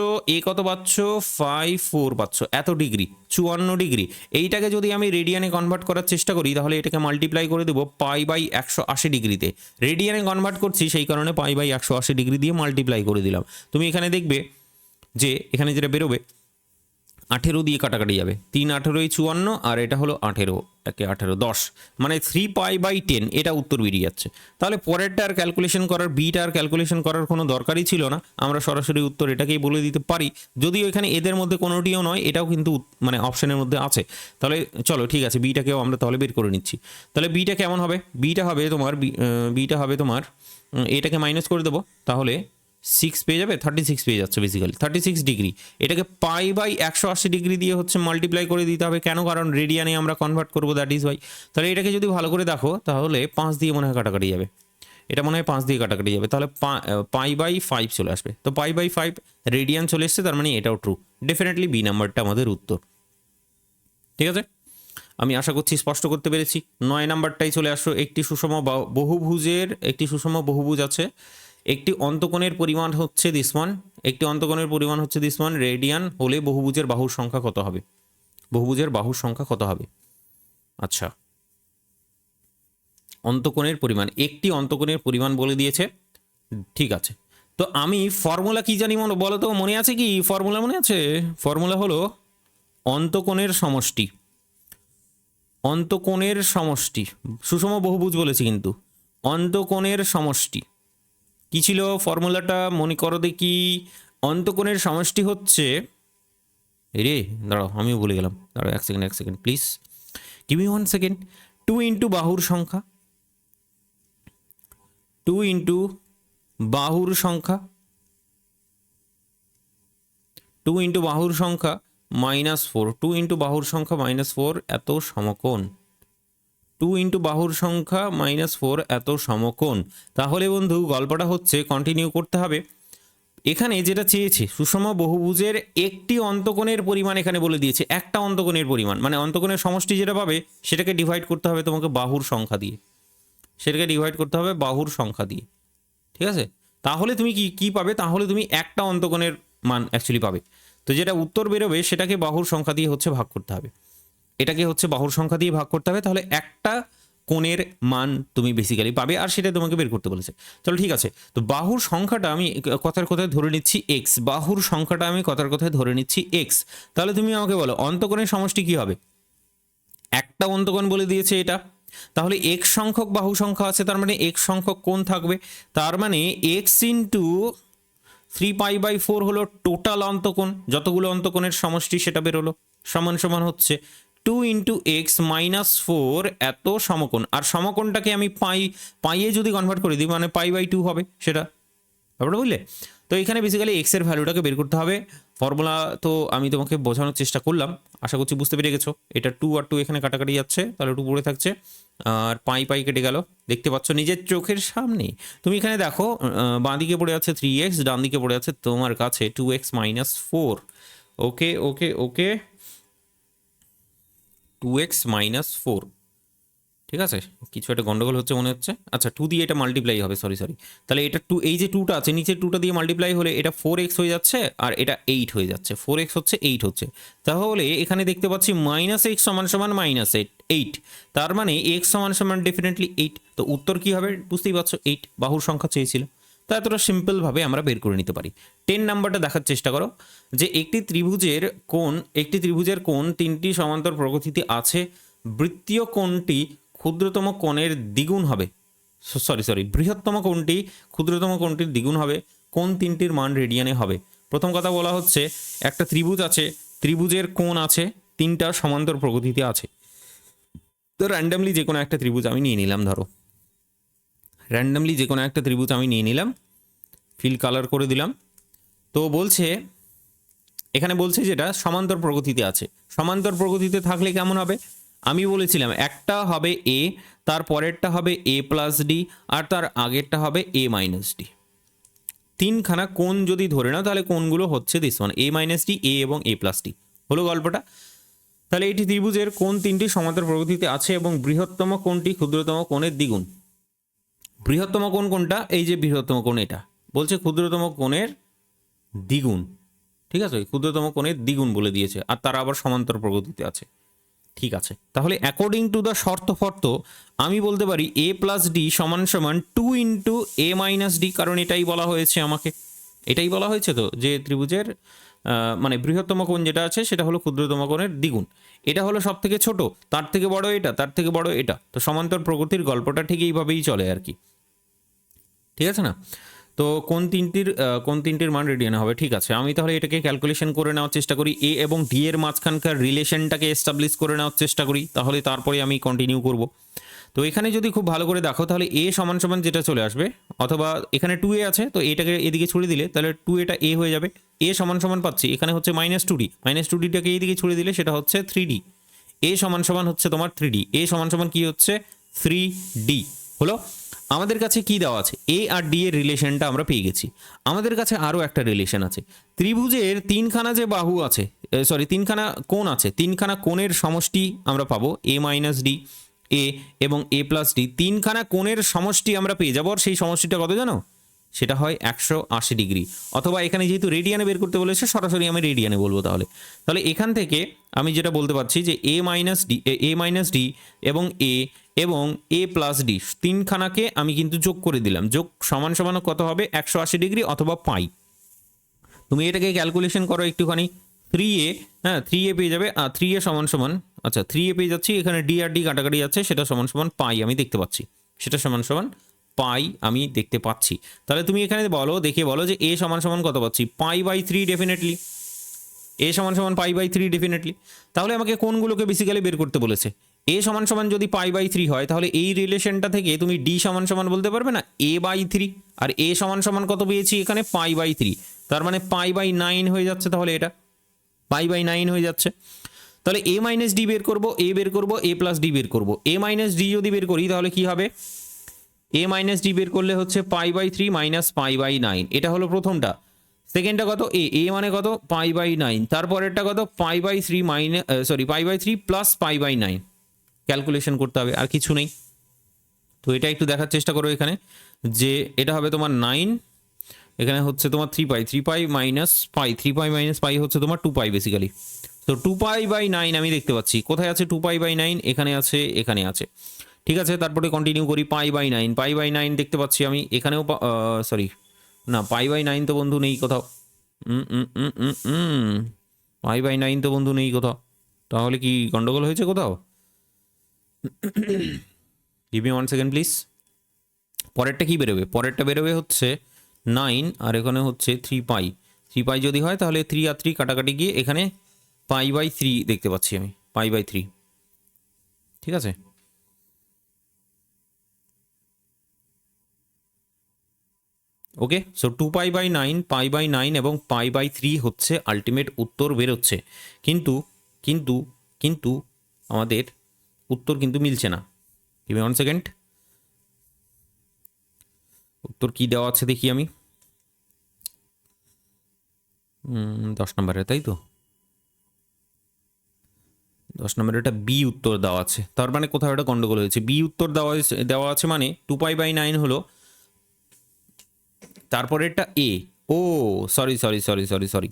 4 পাচ্ছ, এত ডিগ্রি 54 ডিগ্রি। এইটাকে যদি আমি রেডিয়ানে কনভার্ট করার চেষ্টা করি তাহলে এটাকে মাল্টিপ্লাই করে দেবো π/180 ডিগ্রিতে। রেডিয়ানে কনভার্ট করছি সেই কারণে π/180 ডিগ্রি দিয়ে মাল্টিপ্লাই করে দিলাম। তুমি এখানে দেখবে যে এখানে যেটা বেরোবে 18 দিয়ে কাটাকাটি যাবে, 3 18 54, আর এটা হলো 18, একে 18 10, মানে 3π/10, এটা উত্তর বেরিয়ে যাচ্ছে। তাহলে পরেরটা আর ক্যালকুলেশন করার, বিটা আর ক্যালকুলেশন করার কোনো দরকারই ছিল না, আমরা সরাসরি উত্তর এটাকেই বলে দিতে পারি। যদিও এখানে এদের মধ্যে কোনোটিও নয়, এটাও কিন্তু মানে অপশনের মধ্যে আছে। তাহলে চলো ঠিক আছে, বিটাকেও আমরা তাহলে বের করে নিচ্ছি। তাহলে বিটা কেমন হবে? বিটা হবে তোমার এটাকে মাইনাস করে দেবো, তাহলে 6 পেয়ে যাবে, 36 পেয়ে যাচ্ছে বেসিক্যালি 36 ডিগ্রি। এটাকে π/180 ডিগ্রি দিয়ে হচ্ছে মাল্টিপ্লাই করে দিতে হবে। কেন? কারণ রেডিয়ানে আমরা কনভার্ট করবো, দ্যাট ইজ ওয়াই। তাহলে এটাকে যদি ভালো করে দেখো তাহলে 5 দিয়ে মনে হয় কাটাকাটি যাবে, এটা মনে হয় 5 দিয়ে কাটাকাটি যাবে, তাহলে π/5 চলে আসবে। তো π/5 রেডিয়ান চলে এসছে, তার মানে এটাও ট্রু। ডেফিনেটলি বি নাম্বারটা আমাদের উত্তর। ঠিক আছে, আমি আশা করছি স্পষ্ট করতে পেরেছি। 9 নাম্বারটাই চলে আসো। একটি সুষম বহুভুজ আছে, একটি অন্তকোণের পরিমাণ হচ্ছে দিস ওয়ান, রেডিয়ান হলে বহুভুজের বাহুর সংখ্যা কত হবে? আচ্ছা, অন্তকোণের পরিমাণ, একটি অন্তকোণের পরিমাণ বলে দিয়েছে, ঠিক আছে। তো আমি ফর্মুলা কি জানি বলো তো, মনে আছে কি ফর্মুলা? মনে আছে, ফর্মুলা হলো অন্তকোণের সমষ্টি। সুষম বহুভুজ বলেছি কিন্তু অন্তকোণের সমষ্টি কি ছিল ফর্মুলাটা? মনে করো দেখি। অন্তকোণের সমষ্টি হচ্ছে, রে দাঁড়াও আমিও ভুলে গেলাম, দাঁড়াও এক second please, give me 1 second. 2 into বাহুর সংখ্যা, 2 ইন্টু বাহুর সংখ্যা, 2 ইন্টু বাহুর সংখ্যা -4, 2 ইন্টু বাহুর সংখ্যা -4 এত সমকোণ, 2 ইন্টু বাহুর সংখ্যা -4 এত সমকোণ। তাহলে বন্ধু গল্পটা হচ্ছে, কন্টিনিউ করতে হবে। এখানে যেটা চেয়েছে সুষম বহুভুজের একটি অন্তকোণের পরিমাণ এখানে বলে দিয়েছে, একটা অন্তকোণের পরিমাণ, মানে অন্তকোণের সমষ্টি যেটা পাবে সেটাকে ডিভাইড করতে হবে তোমাকে বাহুর সংখ্যা দিয়ে, ঠিক আছে? তাহলে তুমি কি পাবে? তাহলে তুমি একটা অন্তকোণের মান অ্যাকচুয়ালি পাবে। তো যেটা উত্তর বেরোবে সেটাকে বাহুর সংখ্যা দিয়ে হচ্ছে ভাগ করতে হবে, এটাকে হচ্ছে বাহুর সংখ্যা দিয়ে ভাগ করতে হবে, তাহলে একটা কোণের মান তুমি বেসিক্যালি পাবে, আর সেটা তোমাকে বের করতে বলেছে। চলো ঠিক আছে, তো বাহুর সংখ্যাটা আমি কথার কথায় ধরে নিচ্ছি এক্স, তাহলে তুমি আমাকে বলো অন্তকোণের সমষ্টি কি হবে? একটা অন্তকোণ বলে দিয়েছে এটা, তাহলে এক্স সংখ্যক বাহু সংখ্যা আছে, তার মানে এক্স সংখ্যক কোণ থাকবে, তার মানে এক্স ইন্টু 3π/4 হলো টোটাল অন্তকোণ, যতগুলো অন্তকোণের সমষ্টি সেটা বেরোলো, সমান হচ্ছে 2 ইন্টু এক্স -4 এত সমকোণ। আর সমকোণটাকে আমি পাইয়ে যদি কনভার্ট করে দিই, মানে π/2 হবে সেটা, ব্যাপারটা বুঝলে? তো এখানে বেসিক্যালি এক্স এর ভ্যালুটাকে বের করতে হবে। ফর্মুলা তো আমি তোমাকে বোঝানোর চেষ্টা করলাম, আশা করছি বুঝতে পেরে গেছো। এটা 2 আর 2 এখানে কাটাকাটি যাচ্ছে, তাহলে 2 পড়ে থাকছে, আর পাই কেটে গেল, দেখতে পাচ্ছ নিজের চোখের সামনে। তুমি এখানে দেখো বাঁ দিকে পড়ে আছে 3x, ডান দিকে পড়ে আছে তোমার কাছে 2x -4। ওকে 2x -4, ঠিক আছে, কিছু একটা গন্ডগোল হচ্ছে মনে হচ্ছে। আচ্ছা, 2 দিয়ে এটা মাল্টিপ্লাই হবে, সরি সরি। তাহলে এটা 2, এই যে 2টা আছে নিচের 2টা দিয়ে মাল্টিপ্লাই হলে এটা 4x হয়ে যাচ্ছে, আর এটা 8 হয়ে যাচ্ছে। 4x হচ্ছে 8 হচ্ছে। তাহলে এখানে দেখতে পাচ্ছি -x = -8। তার মানে x = ডেফিনেটলি 8। তো উত্তর কি হবে বুঝতেই পারছো, 8 বাহুর সংখ্যা চেয়েছিল। তো এতটা সিম্পলভাবে আমরা বের করে নিতে পারি। 10 নাম্বারটা দেখার চেষ্টা করো যে একটি ত্রিভুজের কোণ 3টি সমান্তর প্রকৃতিতে আছে। বৃত্তীয় কোণটি ক্ষুদ্রতম কোণের দ্বিগুণ হবে। বৃহত্তম কোণটি ক্ষুদ্রতম কোণটির দ্বিগুণ হবে। কোণ তিনটির মান রেডিয়ানে হবে। প্রথম কথা বলা হচ্ছে একটা ত্রিভুজ আছে, ত্রিভুজের কোণ আছে, 3টা সমান্তর প্রকৃতিতে আছে। তো র্যান্ডামলি যে কোনো একটা ত্রিভুজ আমি নিয়ে নিলাম, ফিল কালার করে দিলাম। তো বলছে এখানে বলছে যেটা সমান্তর প্রকৃতিতে আছে। সমান্তর প্রকৃতিতে থাকলে কেমন হবে? আমি বলেছিলাম একটা হবে এ, তার পরেরটা হবে a+d, আর তার আগেরটা হবে a-d। তিনখানা কোণ যদি ধরে নাও তাহলে কোণগুলো হচ্ছে দিস ওয়ান, a-d, a এবং a+d। হলো গল্পটা। তাহলে এটি ত্রিভুজের কোণ 3টি সমান্তর প্রকৃতিতে আছে এবং বৃহত্তম কোণটি ক্ষুদ্রতম কোণের দ্বিগুণ। বৃহত্তম কোণ কোনটা? এই যে বৃহত্তম কোণ, এটা বলছে ক্ষুদ্রতম কোণের দ্বিগুণ। ঠিক আছে, ক্ষুদ্রতম কোণের দ্বিগুণ বলে দিয়েছে, আর তারা আবার সমান্তর প্রকৃতিতে আছে। ঠিক আছে, তাহলে অ্যাকর্ডিং টু দ্য শর্ত আমি বলতে পারি a+d = 2 × a-d, কারণ এটাই বলা হয়েছে আমাকে। এটাই বলা হয়েছে তো যে ত্রিভুজের মানে বৃহত্তম কোণ যেটা আছে সেটা হলো ক্ষুদ্রতম কোণের দ্বিগুণ। এটা হলো সব থেকে ছোট, তার থেকে বড় এটা, তার থেকে বড় এটা। তো সমান্তর প্রকৃতির গল্পটা ঠিক এইভাবেই চলে আর কি। ঠিক আছে না? তো কোন তিনটির মান রেডিয়ানে হবে। ঠিক আছে, আমি তাহলে এটাকে ক্যালকুলেশন করে নেওয়ার চেষ্টা করি, এ এবং ডি এর মাঝখানকার রিলেশনটাকে এস্টাবলিশ করে নেওয়ার চেষ্টা করি, তাহলে তারপরে আমি কন্টিনিউ করব। তো এখানে যদি খুব ভালো করে দেখো তাহলে এ সমান যেটা চলে আসবে, অথবা এখানে 2a আছে তো এটাকে এদিকে ছুড়ে দিলে তাহলে 2a এ হয়ে যাবে। এ সমান পাচ্ছি এখানে হচ্ছে -2d, -2dটাকে এইদিকে ছুড়ে দিলে সেটা হচ্ছে 3d। এ সমান হচ্ছে তোমার 3d, এ সমান কি হচ্ছে 3d। হলো। আমাদের কাছে কি দেওয়া আছে? এ আর ডি এর রিলেশনটা আমরা পেয়ে গেছি। আমাদের কাছে আরও একটা রিলেশন আছে। ত্রিভুজের তিনখানা যে বাহু আছে, তিনখানা কোণ আছে, তিনখানা কোণের সমষ্টি আমরা পাবো a-d, a এবং a+d। তিনখানা কোণের সমষ্টি আমরা পেয়ে যাবো। আর সেই সমষ্টিটা কত জানো? সেটা হয় 180 ডিগ্রি। অথবা এখানে যেহেতু রেডিয়ানে বের করতে বলেছে সরাসরি আমি রেডিয়ানে বলবো। তাহলে এখান থেকে আমি যেটা বলতে পারছি যে a-d এবং a এবং a+d তিনখানাকে আমি কিন্তু যোগ করে দিলাম। যোগ সমান কত হবে? 180 ডিগ্রি অথবা পাই। তুমি এটাকে ক্যালকুলেশন করো একটুখানি। 3a, হ্যাঁ 3a পেয়ে যাবে। 3a সমান আচ্ছা 3a পেয়ে যাচ্ছি, এখানে ডি আর ডি কাটাকাটি আছে, সেটা সমান পাই আমি দেখতে পাচ্ছি। সেটা সমান পাই আমি দেখতে পাচ্ছি। তাহলে তুমি এখানে দেখে বলো যে a সমান কত পাচ্ছি? π/3 ডেফিনেটলি। a সমান π/3 ডেফিনেটলি। তাহলে আমাকে কোনগুলোকে বেসিক্যালি বের করতে বলেছে। a সমান যদি π/3 হয় তাহলে এই রিলেশনটা থেকে তুমি d সমান বলতে পারবে না a/3। আর a সমান কত পেয়েছি এখানে? π/3। তার মানে π/9 হয়ে যাচ্ছে। তাহলে এটা π/9 হয়ে যাচ্ছে। তাহলে a-d বের করব, a বের করব, a+d বের করব। a-d যদি বের করি তাহলে কি হবে? a-d বের করলে হচ্ছে π/3 π/9। এটা হলো প্রথমটা। সেকেন্ডটা কত? a মানে কত? π/9। তারপরেরটা কত? π/3 প্লাস π/9। ক্যালকুলেশন করতে হবে, আর কিছু নেই। তো এটা একটু দেখার চেষ্টা করো এখানে, যে এটা হবে তোমার 9, এখানে হচ্ছে তোমার 3π মাইনাস পাই, 3π মাইনাস পাই হচ্ছে তোমার 2π বেসিক্যালি। তো 2π/9 আমি দেখতে পাচ্ছি। কোথায় আছে 2π/9? এখানে আছে, এখানে আছে। ঠিক আছে, তারপরে কন্টিনিউ করি। π/9 দেখতে পাচ্ছি আমি এখানেও। না, π/9 তো বন্ধু নেই কোথাও। π/9 তো বন্ধু নেই কোথাও। তাহলে কি গন্ডগোল হয়েছে কোথাও? Give me 1 second please. পরেরটা কি বেরোবে? পরেরটা বেরোবে হচ্ছে 9, আর এখানে হচ্ছে 3π। 3π যদি হয় তাহলে 3 আর 3 কাটাকাটি গিয়ে এখানে π/3 দেখতে পাচ্ছি আমি, π/3। ঠিক আছে, ওকে। সো 2π/9, π/9 এবং π/3 হচ্ছে আলটিমেট উত্তর বেরোচ্ছে। কিন্তু কিন্তু কিন্তু আমাদের উত্তর কিন্তু মিলছে না। Give me 1 second. উত্তর কি দেওয়া আছে দেখি আমি। 10 নম্বরে, তাই তো? 10 নম্বরে একটা বি উত্তর দেওয়া আছে, তার মানে কোথাও একটা গন্ডগোল হয়েছে। বি উত্তর দেওয়া আছে মানে 2π/9 হলো, তারপরে একটা এ, ও sorry sorry sorry sorry sorry,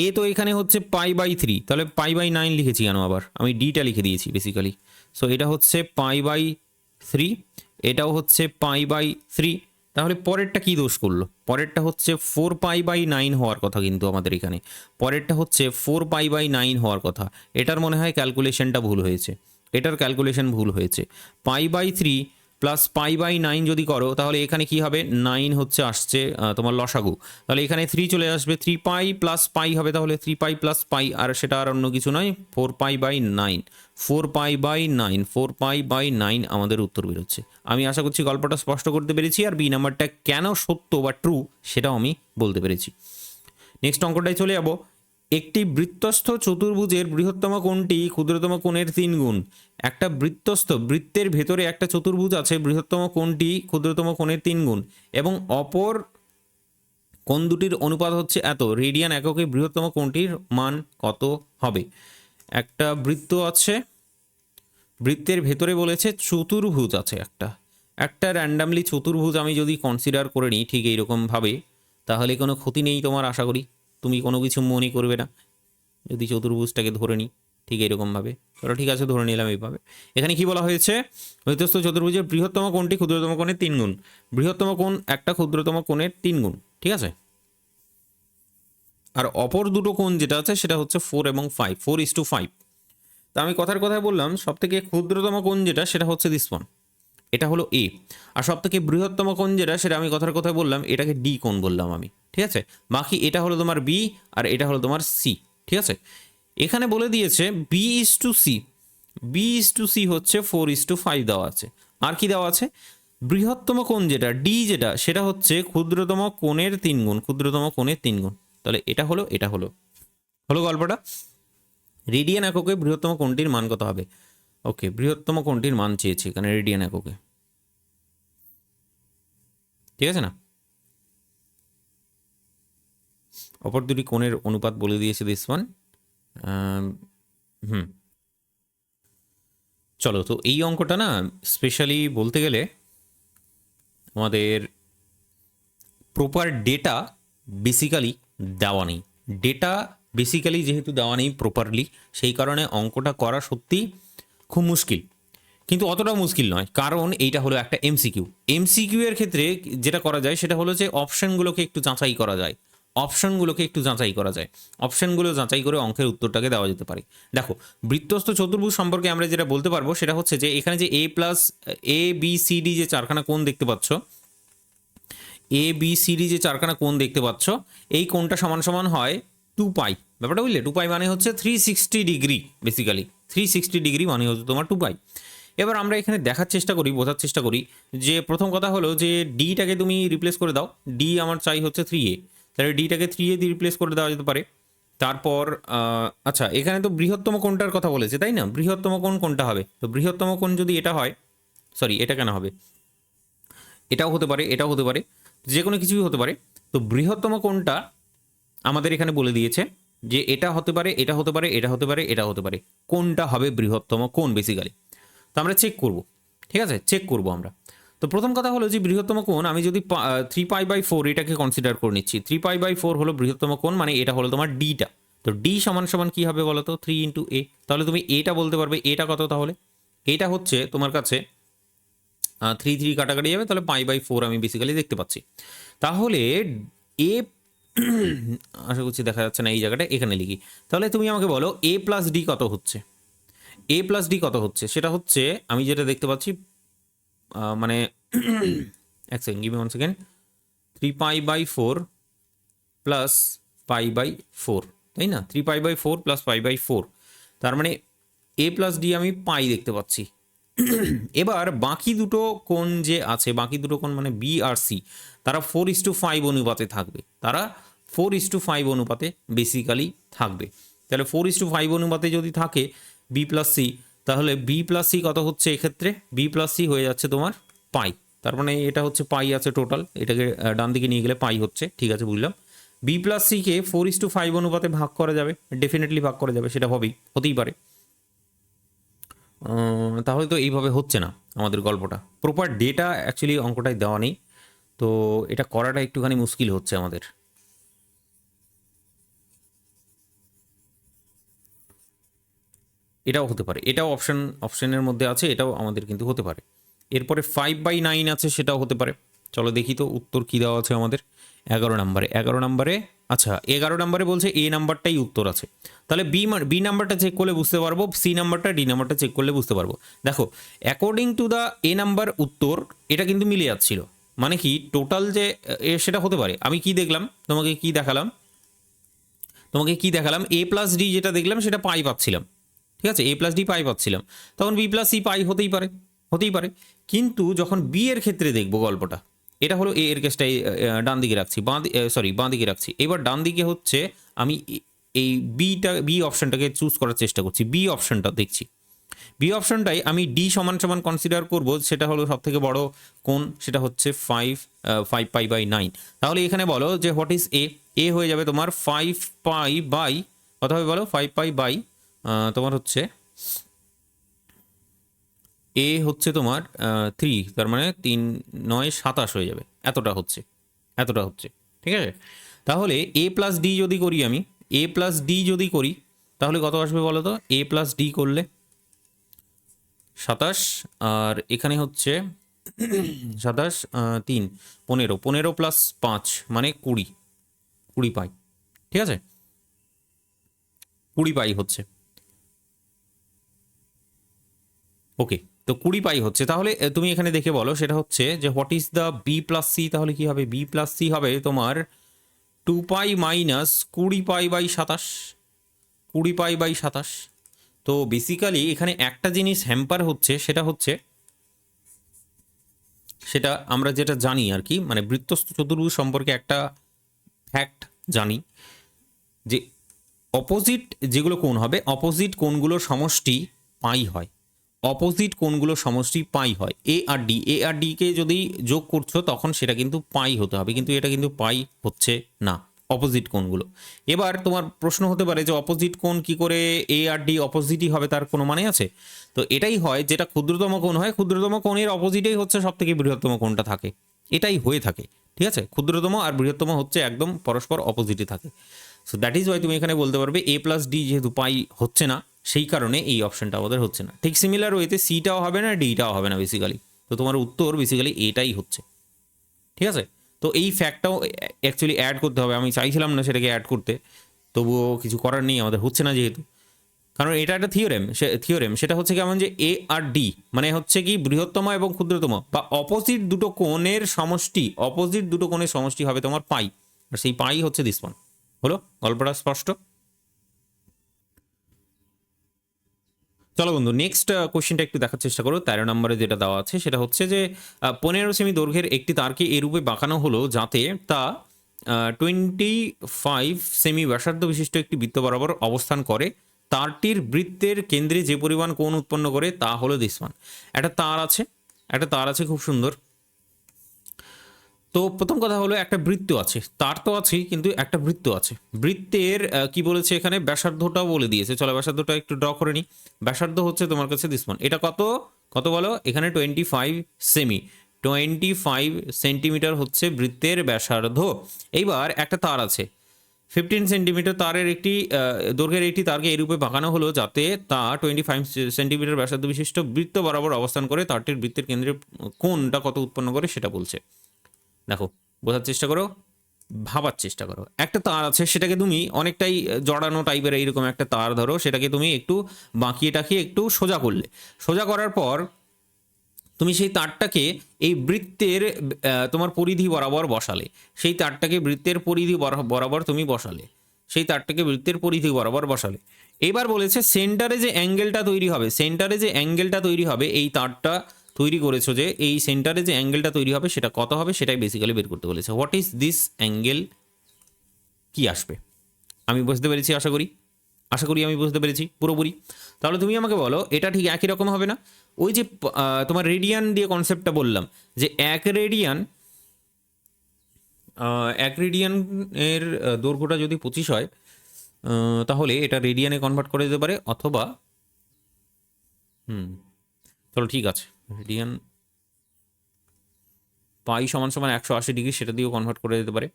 এ তো এখানে হচ্ছে π/3, তাহলে π/9 লিখেছি কেন আবার, আমি ডিটা লিখে দিয়েছি বেসিক্যালি। সো এটা হচ্ছে π/3, এটাও হচ্ছে π/3, তাহলে পরেরটা কি দোষ করলো? পরেরটা হচ্ছে 4π/9 হওয়ার কথা, কিন্তু আমাদের এখানে পরেরটা হচ্ছে 4π/9 হওয়ার কথা। এটার মনে হয় ক্যালকুলেশনটা ভুল হয়েছে, এটার ক্যালকুলেশন ভুল হয়েছে। π/3 প্লাস π/9 যদি করো তাহলে এখানে কি হবে, 9 হচ্ছে আসছে তোমার লসাগু, তাহলে এখানে 3 চলে আসবে, 3π প্লাস পাই হবে, তাহলে 3π প্লাস পাই, আর সেটা আর অন্য কিছু নয় 4π/9, 4π/9, 4π/9 আমাদের উত্তর বেরোচ্ছে। আমি আশা করছি গল্পটা স্পষ্ট করতে পেরেছি, আর বি নাম্বারটা কেন সত্য বা ট্রু সেটাও আমি বলতে পেরেছি। নেক্সট অঙ্কটায় চলে যাব। একটি বৃত্তস্থ চতুর্ভুজের বৃহত্তম কোণটি ক্ষুদ্রতম কোণের 3 গুণ। একটা বৃত্তের ভেতরে একটা চতুর্ভুজ আছে, বৃহত্তম কোণটি ক্ষুদ্রতম কোণের 3 গুণ, এবং অপর কোণ দুটির অনুপাত হচ্ছে এত, রেডিয়ান এককে বৃহত্তম কোণটির মান কত হবে? একটা বৃত্ত আছে, বৃত্তের ভেতরে বলেছে চতুর্ভুজ আছে একটা র্যান্ডামলি চতুর্ভুজ আমি যদি কনসিডার করে নিই ঠিক এইরকমভাবে, তাহলে কোনো ক্ষতি নেই তোমার, আশা করি তুমি কোনো কিছু মনে করবে না যদি চতুর্ভুজটাকে ধরে নিই ঠিক এইরকমভাবে। ওটা ঠিক আছে, ধরে নিলাম এইভাবে। এখানে কি বলা হয়েছে, বৃত্তস্থ চতুর্ভুজের বৃহত্তম কোণটি ক্ষুদ্রতম কোণের 3 গুণ। বৃহত্তম কোণ একটা ক্ষুদ্রতম কোণের 3 গুণ, ঠিক আছে। আর অপর দুটো কোণ যেটা আছে সেটা হচ্ছে 4 এবং 5, 4:5। তা আমি কথার কথায় বললাম সব থেকে ক্ষুদ্রতম কোণ যেটা সেটা হচ্ছে দিস ওয়ান, এটা হলো এ। আর সব থেকে বৃহত্তম কোণ যেটা সেটা আমি কথার কথায় বললাম এটাকে ডি কোণ বললাম আমি, ঠিক আছে। বাকি এটা হলো তোমার বি, আর এটা হলো তোমার সি, ঠিক আছে। এখানে বলে দিয়েছে বি:(সি), বি:(সি) হচ্ছে 4:5 দেওয়া আছে। আর কি দেওয়া আছে, বৃহত্তম কোণ যেটা ডি যেটা সেটা হচ্ছে ক্ষুদ্রতম কোণের 3 গুণ, ক্ষুদ্রতম কোণের 3 গুণ। তাহলে এটা হলো হলো গল্পটা। রেডিয়ান এককে বৃহত্তম কোণটির মান কত হবে? ওকে, বৃহত্তম কোণটির মান চেয়েছে এখানে রেডিয়ান এককে, ঠিক আছে না। অপর দুটি কোণের অনুপাত বলে দিয়েছে দিস ওয়ান। চলো, তো এই অঙ্কটা না স্পেশালি বলতে গেলে আমাদের প্রপার ডেটা বেসিক্যালি দেওয়া নেই, ডেটা বেসিক্যালি যেহেতু দেওয়া নেই প্রপারলি, সেই কারণে অঙ্কটা করা সত্যি খুব মুশকিল। কিন্তু অতটা মুশকিল নয়, কারণ এইটা হলো একটা এমসিকিউ। এমসিকিউ এর ক্ষেত্রে যেটা করা যায় সেটা হলো যে অপশনগুলোকে একটু যাচাই করা যায়, অপশনগুলো যাচাই করে অঙ্কের উত্তরটাকে দেওয়া যেতে পারে। দেখো, বৃত্তস্থ চতুর্ভুজ সম্পর্কে আমরা যেটা বলতে পারবো সেটা হচ্ছে যে এখানে যে এ বি সি ডি যে চারখানা কোণ দেখতে পাচ্ছ, এ বি সি ডি যে চারখানা কোণ দেখতে পাচ্ছ, এই কোণটা সমান সমান হয় 2π। ব্যাপারটা বুঝলে, 2π মানে হচ্ছে 360 ডিগ্রি, বেসিক্যালি 360 ডিগ্রি মানে হচ্ছে তোমার 2π। এবার আমরা এখানে দেখার চেষ্টা করি, বোঝার চেষ্টা করি যে প্রথম কথা হলো যে ডিটাকে তুমি রিপ্লেস করে দাও, ডি আমার চাই হচ্ছে 3a, তাহলে ডিটাকে 3a দিয়ে রিপ্লেস করে দেওয়া যেতে পারে। তারপর আচ্ছা, এখানে তো বৃহত্তম কোণটার কথা বলেছে তাই না, বৃহত্তম কোণ কোনটা হবে? তো বৃহত্তম কোণ যদি এটা হয়, সরি এটা কেন হবে, এটাও হতে পারে, এটাও হতে পারে, যে কোনো কিছুই হতে পারে। তো বৃহত্তম কোণটা আমাদের এখানে বলে দিয়েছে যে এটা হতে পারে, এটা হতে পারে, এটা হতে পারে, এটা হতে পারে, কোনটা হবে বৃহত্তম কোণ বেসিক্যালি। তো আমরা চেক করব, ঠিক আছে, চেক করব আমরা। তো প্রথম কথা হলো যে বৃহত্তম কোণ আমি যদি 3π/4 এটাকে কনসিডার করে নিচ্ছি, 3π/4 হলো বৃহত্তম কোণ, মানে এটা হলো তোমার ডিটা। তো ডি সমান সমান কী হবে বলো তো, 3 × a। তাহলে তুমি এটা বলতে পারবে, এটা কত, তাহলে এটা হচ্ছে তোমার কাছে 3 কাটাকাটি যাবে, তাহলে π/4 আমি বেসিক্যালি দেখতে পাচ্ছি। তাহলে এ আশা করছি দেখা যাচ্ছে না এই জায়গাটা, এখানে লিখি। তাহলে তুমি আমাকে বলো a+d কত হচ্ছে, a+d কত হচ্ছে? সেটা হচ্ছে আমি যেটা দেখতে পাচ্ছি, মানে এক second, give me 1 second, 3π/4 plus π/4, তাই না, 3π/4 প্লাস π/4, তার মানে a+d আমি পাই দেখতে পাচ্ছি। এবার বাকি দুটো কোণ যে আছে, বাকি দুটো কোণ মানে বি আর সি, তারা 4:5 অনুপাতে থাকবে, তারা 4:5 অনুপাতে বেসিক্যালি থাকবে। তাহলে 4:5 অনুপাতে যদি থাকে বি+সি, তাহলে বি+সি কত হচ্ছে এক্ষেত্রে, বি+সি হয়ে যাচ্ছে তোমার পাই। তার মানে এটা হচ্ছে পাই আছে টোটাল, এটাকে ডান দিকে নিয়ে গেলে পাই হচ্ছে, ঠিক আছে বুঝলাম। বি+সিকে 4:5 অনুপাতে ভাগ করা যাবে, ডেফিনেটলি ভাগ করা যাবে, সেটা হতেই পারে। তাহলে তো এইভাবে হচ্ছে না আমাদের গল্পটা, প্রপার ডেটা অ্যাকচুয়ালি অঙ্কটায় দেওয়া নেই, তো এটা করাটা একটুখানি মুশকিল হচ্ছে আমাদের। এটাও হতে পারে, এটাও অপশনের মধ্যে আছে, এটাও আমাদের কিন্তু হতে পারে। এরপরে 5/9 আছে, সেটাও হতে পারে। চলো দেখি তো উত্তর কী দেওয়া আছে আমাদের 11 নম্বরে। আচ্ছা 11 নম্বরে বলছে এ নাম্বারটাই উত্তর আছে, তাহলে বি নাম্বারটা চেক করলে বুঝতে পারবো, সি নাম্বারটা ডি নাম্বারটা চেক করলে বুঝতে পারবো। দেখো according to the A number উত্তর এটা কিন্তু মিলে যাচ্ছিল, মানে কি টোটাল যে সেটা হতে পারে। আমি কি দেখলাম, তোমাকে কি দেখালাম, এ প্লাস ডি যেটা দেখলাম সেটা পাই পাচ্ছিলাম, ঠিক আছে, এ প্লাস ডি পাই পাচ্ছিলাম, তখন বি প্লাস সি পাই হতেই পারে। কিন্তু যখন বি এর ক্ষেত্রে দেখবো গল্পটা, এটা হলো এ এর কেসটাই ডান দিকে রাখছি, বাঁ দিকে রাখছি। এবার ডান দিকে হচ্ছে আমি এই বি অপশনটাকে চুজ করার চেষ্টা করছি, বি অপশনটা দেখছি। বি অপশনটাই আমি ডি সমান সমান কনসিডার করব, সেটা হলো সব থেকে বড় কোণ, সেটা হচ্ছে 5π/9। তাহলে এখানে বলো যে হোয়াট ইজ এ হয়ে যাবে তোমার 5π/, কত হবে বলো, 5π/, তোমার হচ্ছে এ হচ্ছে তোমার 3, তার মানে 3×9 = 27 হয়ে যাবে, এতটা হচ্ছে, ঠিক আছে। তাহলে এ প্লাস ডি যদি করি, আমি এ প্লাস ডি যদি করি তাহলে কত আসবে বলো তো, এ প্লাস ডি করলে 27, আর এখানে হচ্ছে 27, 3, 15, 15+5 মানে 20 পাই, ঠিক আছে, 20 পাই হচ্ছে, ওকে। তো 20 পাই হচ্ছে, তাহলে তুমি এখানে দেখে বলো সেটা হচ্ছে যে what is the B plus C, তাহলে কি হবে, বি প্লাস সি হবে তোমার 2π মাইনাস 20π/27, 20π/27। তো বেসিক্যালি এখানে একটা জিনিস হ্যাম্পার হচ্ছে, সেটা আমরা যেটা জানি আর কি, মানে বৃত্তস্থ চতুর্ভুজ সম্পর্কে একটা ফ্যাক্ট জানি যে অপোজিট যেগুলো কোণ হবে, অপোজিট কোণগুলোর সমষ্টি পাই হয়, এ আর ডিকে যদি যোগ করছো তখন সেটা কিন্তু পাই হতে হবে, কিন্তু এটা কিন্তু পাই হচ্ছে না অপোজিট কোণগুলো। এবার তোমার প্রশ্ন হতে পারে যে অপোজিট কোণ কি করে এ আর ডি অপোজিটই হবে, তার কোনো মানে আছে? তো এটাই হয়, যেটা ক্ষুদ্রতম কোণ হয়, ক্ষুদ্রতম কোণের অপোজিটেই হচ্ছে সব থেকে বৃহত্তম কোণটা থাকে, এটাই হয়ে থাকে, ঠিক আছে। ক্ষুদ্রতম আর বৃহত্তম হচ্ছে একদম পরস্পর অপোজিটে থাকে। সো দ্যাট ইজ ওয়াই তুমি এখানে বলতে পারবে এ প্লাস ডি যেহেতু পাই হচ্ছে না, সেই কারণে এই অপশনটা আমাদের হচ্ছে না। ঠিক সিমিলার ওয়েতে সিটাও হবে না, ডিটাও হবে না বেসিক্যালি। তো তোমার উত্তর বেসিক্যালি এটাই হচ্ছে, ঠিক আছে। তো এই ফ্যাক্টটাও অ্যাকচুয়ালি অ্যাড করতে হবে, আমি চাইছিলাম না সেটাকে অ্যাড করতে, তবুও কিছু করার নেই, আমাদের হচ্ছে না যেহেতু, কারণ এটা একটা থিওরেম। সেটা হচ্ছে কেমন যে এ আর ডি মানে হচ্ছে কি বৃহত্তম এবং ক্ষুদ্রতম বা অপোজিট দুটো কোণের সমষ্টি হবে তোমার পাই, আর সেই পাই হচ্ছে দিস ওয়ান। হলো গল্পটা স্পষ্ট? চলো বন্ধু নেক্সট কোশ্চেনটা একটু দেখার চেষ্টা করো। 13 নম্বরে যেটা দেওয়া আছে সেটা হচ্ছে যে 15 সেমি দৈর্ঘ্যের একটি তারকে এরূপে বাঁকানো হলো যাতে তা 25 সেমি ব্যাসার্ধ বিশিষ্ট একটি বৃত্ত বরাবর অবস্থান করে, তারটির বৃত্তের কেন্দ্রে যে পরিমাণ কোণ উৎপন্ন করে তা হলো দিস ওয়ান। একটা তার আছে খুব সুন্দর। তো প্রথম কথা হলো একটা বৃত্ত আছে, তার তো আছেই কিন্তু একটা বৃত্ত আছে, বৃত্তের কি বলেছে এখানে ব্যাসার্ধটাও বলে দিয়েছে। চলো ব্যাসার্ধটা একটু ড্র করে নিই। ব্যাসার্ধ হচ্ছে তোমার কাছে দিস ওয়ান, এটা কত কত বলো এখানে 25 সেমি, 25 সেন্টিমিটার হচ্ছে বৃত্তের ব্যাসার্ধ। এইবার একটা তার আছে 15 সেন্টিমিটার তারের একটি দৈর্ঘ্যের একটি তারকে এরূপে বাঁকানো হলো যাতে তা 25 সেন্টিমিটার ব্যাসার্ধ বিশিষ্ট বৃত্ত বরাবর অবস্থান করে, তারটির বৃত্তের কেন্দ্রে কোণটা কত উৎপন্ন করে সেটা বলছে। দেখো বোঝার চেষ্টা করো, ভাবার চেষ্টা করো। একটা তার আছে, সেটাকে তুমি অনেকটাই জড়ানো টাইপের এইরকম একটা তার ধরো, সেটাকে তুমি একটু বাঁকিয়ে টাকিয়ে একটু সোজা করলে, সোজা করার পর তুমি সেই তারটাকে এই বৃত্তের তোমার পরিধি বরাবর বসালে, সেই তারটাকে বৃত্তের পরিধি বরাবর তুমি বসালে, সেই তারটাকে বৃত্তের পরিধি বরাবর বসালে। এবার বলেছে সেন্টারে যে অ্যাঙ্গেলটা তৈরি হবে এই তারটা তৈরি করেছো, যে এই সেন্টারে যে অ্যাঙ্গেলটা তৈরি হবে সেটা কত হবে সেটাই বেসিক্যালি বের করতে বলেছে। হোয়াট ইজ দিস অ্যাঙ্গেল, কি আসবে? আমি বুঝতে পেরেছি, আশা করি আমি বুঝতে পেরেছি পুরোপুরি। তাহলে তুমি আমাকে বলো এটা ঠিক একই রকম হবে না? ওই যে তোমার রেডিয়ান দিয়ে কনসেপ্টটা বললাম, যে এক রেডিয়ানের দৈর্ঘ্যটা যদি 25 হয়, তাহলে এটা রেডিয়ানে কনভার্ট করে দিতে পারে, অথবা চলো ঠিক আছে, রেডিয়ান পাই সমান সমান 180 ডিগ্রি, সেটা দিয়েও কনভার্ট করে দিতে পারে।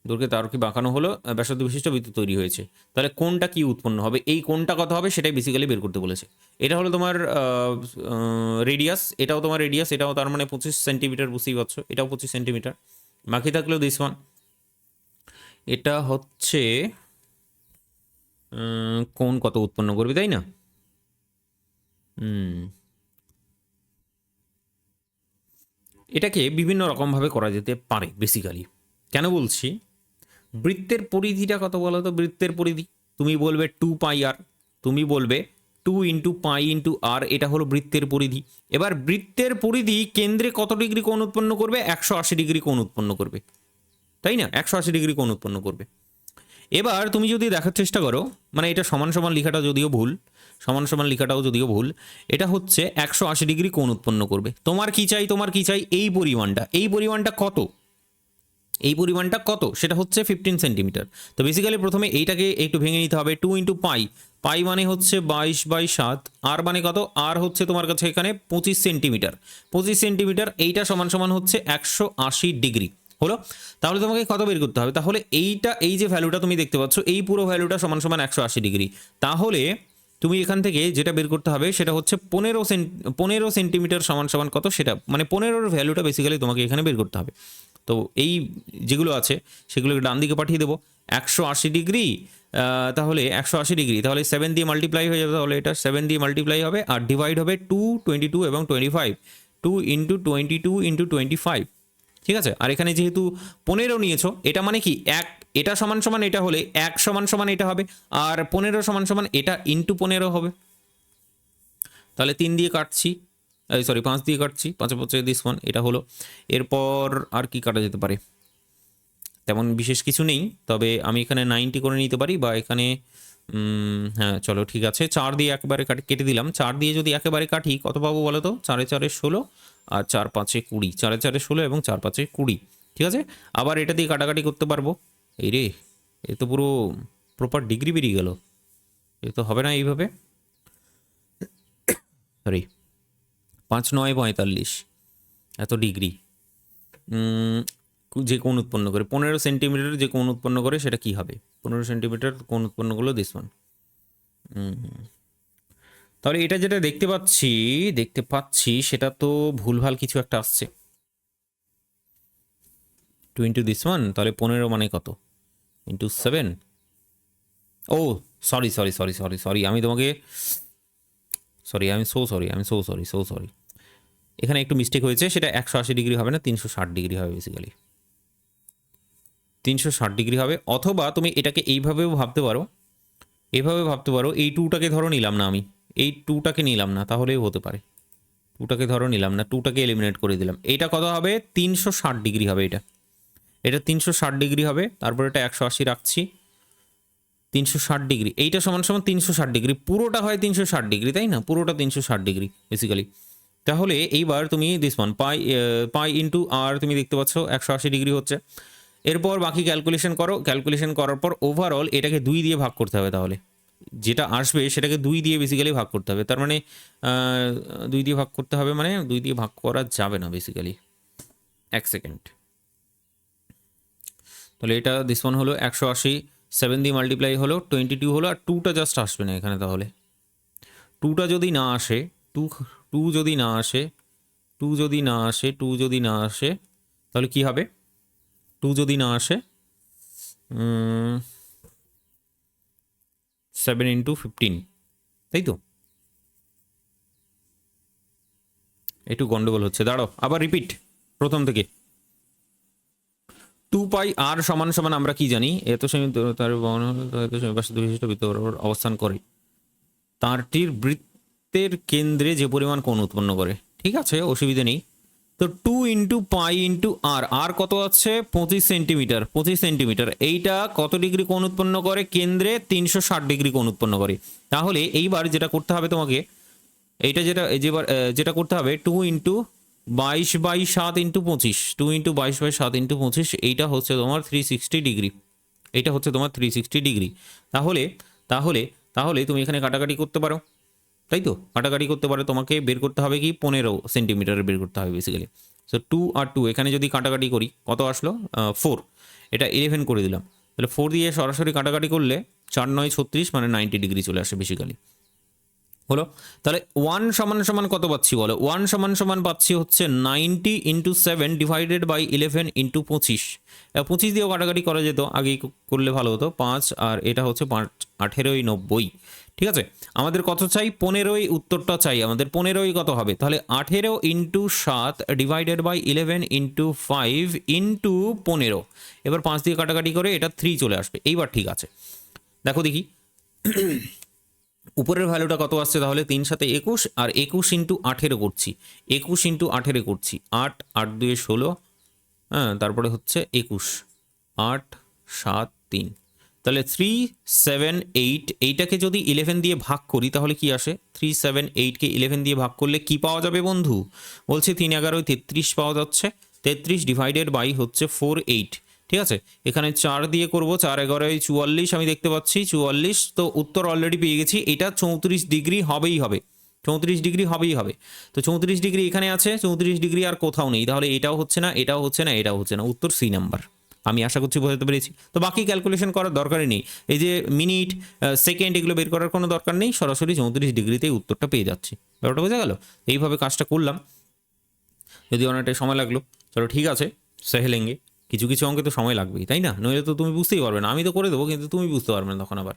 দৈর্ঘ্যে তারকি বাঁকানো হলো, ব্যাসার্ধ বিশিষ্ট বৃত্ত তৈরি হয়েছে। তাহলে কোনটা কি উৎপন্ন হবে, এই কোনটা কত হবে সেটাই বেসিক্যালি বের করতে বলেছে। এটা হলো তোমার রেডিয়াস, এটাও তোমার রেডিয়াস, এটাও তার মানে 25 সেন্টিমিটার, বুঝতেই পারছো, এটাও 25 সেন্টিমিটার। বাকি থাকলেও দিস ওয়ান, এটা হচ্ছে কোন কত উৎপন্ন করবে, তাই না? এটাকে বিভিন্ন রকমভাবে করা যেতে পারে বেসিক্যালি। কেন বলছি, বৃত্তের পরিধিটা কত বলো তো? বৃত্তের পরিধি তুমি বলবে 2πr, তুমি বলবে 2 × π × r, এটা হলো বৃত্তের পরিধি। এবার বৃত্তের পরিধি কেন্দ্রে কত ডিগ্রি কোণ উৎপন্ন করবে? 180 ডিগ্রি কোণ উৎপন্ন করবে, তাই না? 180 ডিগ্রি কোণ উৎপন্ন করবে। এবার তুমি যদি দেখার চেষ্টা করো, মানে এটা সমান সমান লেখাটা যদিও ভুল, সমান সমান লেখাটাও যদিও ভুল, এটা হচ্ছে 180 ডিগ্রি কোণ উৎপন্ন করবে। তোমার কি চাই? তোমার কি চাই? এই পরিমাণটা, এই পরিমাণটা কত? এই পরিমাণটা কত? সেটা হচ্ছে 15 সেন্টিমিটার। তো বেসিক্যালি প্রথমে এইটাকে একটু ভেঙে নিতে হবে। 2 × π, পাই মানে হচ্ছে 22/7, আর মানে কত? আর হচ্ছে তোমার কাছে এখানে 25 সেন্টিমিটার, 25 সেন্টিমিটার, এইটা সমান সমান হচ্ছে 180 ডিগ্রি হলো। তাহলে তোমাকে কত বের করতে হবে? তাহলে এইটা, এই যে ভ্যালুটা তুমি দেখতে পাচ্ছ, এই পুরো ভ্যালুটা সমান সমান 180 ডিগ্রি। তাহলে তুমি এখান থেকে যেটা বের করতে হবে সেটা হচ্ছে 15 সেন্টিমিটার সমান সমান কত, সেটা মানে 15-র ভ্যালুটা বেসিক্যালি তোমাকে এখানে বের করতে হবে। তো এই যেগুলো আছে সেগুলোকে ডান দিকে পাঠিয়ে দেবো। 180 ডিগ্রি, তাহলে 180 ডিগ্রি, তাহলে 7 দিয়ে মাল্টিপ্লাই হয়ে যাবে, তাহলে এটা 7 দিয়ে মাল্টিপ্লাই হবে, আর ডিভাইড হবে 2, 22 এবং 25, 2 × 22 × 25, ঠিক আছে? আর এখানে যেহেতু 15 নিয়েছো, এটা মানে কি এক, এটা সমান সমান এটা হলে 1 সমান সমান এটা হবে, আর 15 সমান সমান এটা ইন্টু 15 হবে। তাহলে 3 দিয়ে কাটছি, সরি 5 দিয়ে কাটছি, 5 দিস ওয়ান, এটা হলো। এরপর আর কি কাটা যেতে পারে? তেমন বিশেষ কিছু নেই, তবে আমি এখানে 90 করে নিতে পারি, বা এখানে হ্যাঁ চলো ঠিক আছে, 4 দিয়ে একেবারে কেটে দিলাম। 4 দিয়ে যদি একেবারে কাটি কত পাবো বলো তো? 4 × 4 = 16, আর 4 × 5 = 20, 4 × 4 = 16 এবং 4 × 5 = 20, ঠিক আছে? আবার এটা দিয়ে কাটাকাটি করতে পারবো। এই রে, এ তো পুরো প্রপার ডিগ্রি বেরিয়ে গেল, এ তো হবে না এইভাবে। সরি, 5 × 9 = 45, এত ডিগ্রি যে কোণ উৎপন্ন করে 15 সেন্টিমিটার যে কোণ উৎপন্ন করে সেটা কি হবে? 15 সেন্টিমিটার কোণ উৎপন্ন করলো দিস ওয়ান। তাহলে এটা যেটা দেখতে পাচ্ছি সেটা তো ভুলভাল কিছু একটা আসছে। 2 × দিস ওয়ান, তাহলে 15 মানে কত? × 7, ও sorry sorry sorry sorry sorry, আমি তোমাকে সরি, আমি সো সরি, এখানে একটু মিস্টেক হয়েছে। সেটা 180 ডিগ্রি হবে না, 360 ডিগ্রি হবে বেসিক্যালি, 360 ডিগ্রি হবে। অথবা তুমি এটাকে এইভাবেও ভাবতে পারো, এভাবে ভাবতে পারো, এই 2টাকে ধরো নিলাম না, আমি এই 2টাকে নিলাম না, তাহলেও হতে পারে। 2টাকে ধরো নিলাম না, 2টাকে এলিমিনেট করে দিলাম, এইটা কত হবে? 360 ডিগ্রি হবে। এটা 360 ডিগ্রি হবে। তারপর এটা 180 রাখছি, 360 ডিগ্রি, এইটা সমান সমান 360 ডিগ্রি, পুরোটা হয় 360 ডিগ্রি, তাই না? পুরোটা 360 ডিগ্রি বেসিক্যালি। তাহলে এইবার তুমি দিস ওয়ান পাই ইন্টু আর, তুমি দেখতে পাচ্ছ 180 ডিগ্রি হচ্ছে। এরপর বাকি ক্যালকুলেশন করো, ক্যালকুলেশন করার পর ওভারঅল এটাকে 2 দিয়ে ভাগ করতে হবে। তাহলে যেটা আসবে সেটাকে 2 দিয়ে বেসিক্যালি ভাগ করতে হবে। তার মানে 2 দিয়ে ভাগ করতে হবে, মানে 2 দিয়ে ভাগ করা যাবে না বেসিক্যালি। 1 সেকেন্ড, তাহলে এটা দিস ওয়ান হলো 180, 7 দিয়ে মাল্টিপ্লাই হলো 22 হলো, আর 2টা জাস্ট আসবে না এখানে। তাহলে 2টা যদি না আসে, 2 যদি না আসে, 2 যদি না আসে, 2 যদি না আসে, তাহলে কি হবে? 2 যদি না আসে, 7 × 15, তাই তো? একটু গন্ডগোল হচ্ছে, দাঁড়াও আবার রিপিট প্রথম থেকে। 2πr সমান সমান আমরা কি জানি? এত সেমি তার বিশিষ্ট বৃত্ত বরাবর অবস্থান করে, তারটির বৃত্তের কেন্দ্রে যে পরিমাণ কোণ উৎপন্ন করে, ঠিক আছে, অসুবিধা নেই। তো 2 × π × r, আর কত আছে? 25 সেন্টিমিটার, 25 সেন্টিমিটার, এইটা কত ডিগ্রি কোণ উৎপন্ন করে? কেন্দ্রে 360 ডিগ্রি কোণ উৎপন্ন করে। তাহলে এইবার যেটা করতে হবে তোমাকে, এইটা যেটা করতে হবে, 2 × 22/7 × 25, 2 × 22/7 × 25, এইটা হচ্ছে তোমার 360 ডিগ্রি, এইটা হচ্ছে তোমার 360 ডিগ্রি। তাহলে তাহলে তাহলে তুমি এখানে কাটাকাটি করতে পারো, তাই তো? কাটাকাটি করতে পারে, তোমাকে বের করতে হবে কি 15 সেন্টিমিটার বের করতে হবে বেসিক্যালি। সো 2 আর 2 এখানে যদি কাটাকাটি করি কত আসলো? 4। এটা 11 করে দিলাম। তাহলে 4 দিয়ে সরাসরি কাটাকাটি করলে 4 9 36 মানে 90 ডিগ্রি চলে আসে বেসিক্যালি। হলো? তাহলে 1 সমান সমান কত পাচ্ছি বলো? 1 সমান সমান পাচ্ছি হচ্ছে 90 ইন্টু 7 ডিভাইডেড বাই 11 ইন্টু 25। 25 দিয়েও কাটাকাটি করা যেত, আগেই করলে ভালো হতো। 5 আর এটা হচ্ছে 5 18 90। ঠিক আছে, আমাদের কত চাই? 15। উত্তরটা চাই আমাদের। 15 কত হবে? তাহলে 18 into 7 divided by 11 into 5 into 15। এবার 5 দিয়ে কাটাকাটি করে এটা 3 চলে আসবে। এইবার ঠিক আছে, দেখো দেখি উপরের ভ্যালুটা কত আসছে তাহলে? 3 7 21 আর 21 ইন্টু 18 করছি। 21 ইন্টু 18 করছি 8 8 2 16, হ্যাঁ, তারপরে হচ্ছে 21 8 7 3। তাহলে 3 7 8, এইটাকে যদি 11 দিয়ে ভাগ করি তাহলে কি আসে? 3 7 8কে 11 দিয়ে ভাগ করলে কি পাওয়া যাবে বন্ধু? বলছে 3 11 33 পাওয়া যাচ্ছে। 33 ডিভাইডেড বাই হচ্ছে 4 8। ঠিক আছে, এখানে 4 দিয়ে করব, 4 11 44 আমি দেখতে পাচ্ছি 44। তো উত্তর অলরেডি পেয়ে গেছি, এটা 34 ডিগ্রি হবেই হবে। 34 ডিগ্রি হবেই হবে। তো 34 ডিগ্রি এখানে আছে, 34 ডিগ্রি আর কোথাও নেই। তাহলে এটাও হচ্ছে না, এটাও হচ্ছে না, এটাও হচ্ছে না। উত্তর সি নাম্বার। আমি আশা করছি বোঝাতে পেরেছি। তো বাকি ক্যালকুলেশন করার দরকারই নেই, এই যে মিনিট সেকেন্ড এগুলো বের করার কোনো দরকার নেই, সরাসরি 34 ডিগ্রিতেই উত্তরটা পেয়ে যাচ্ছি। ব্যাপারটা বোঝা গেল? এইভাবে কাজটা করলাম, যদি অনেকটাই সময় লাগলো। চলো ঠিক আছে, সেহেলেঙ্গে। কিছু কিছু অঙ্কে তো সময় লাগবেই, তাই না? নইলে তো তুমি বুঝতেই পারবে না। আমি তো করে দেবো, কিন্তু তুমি বুঝতে পারবে না তখন আবার।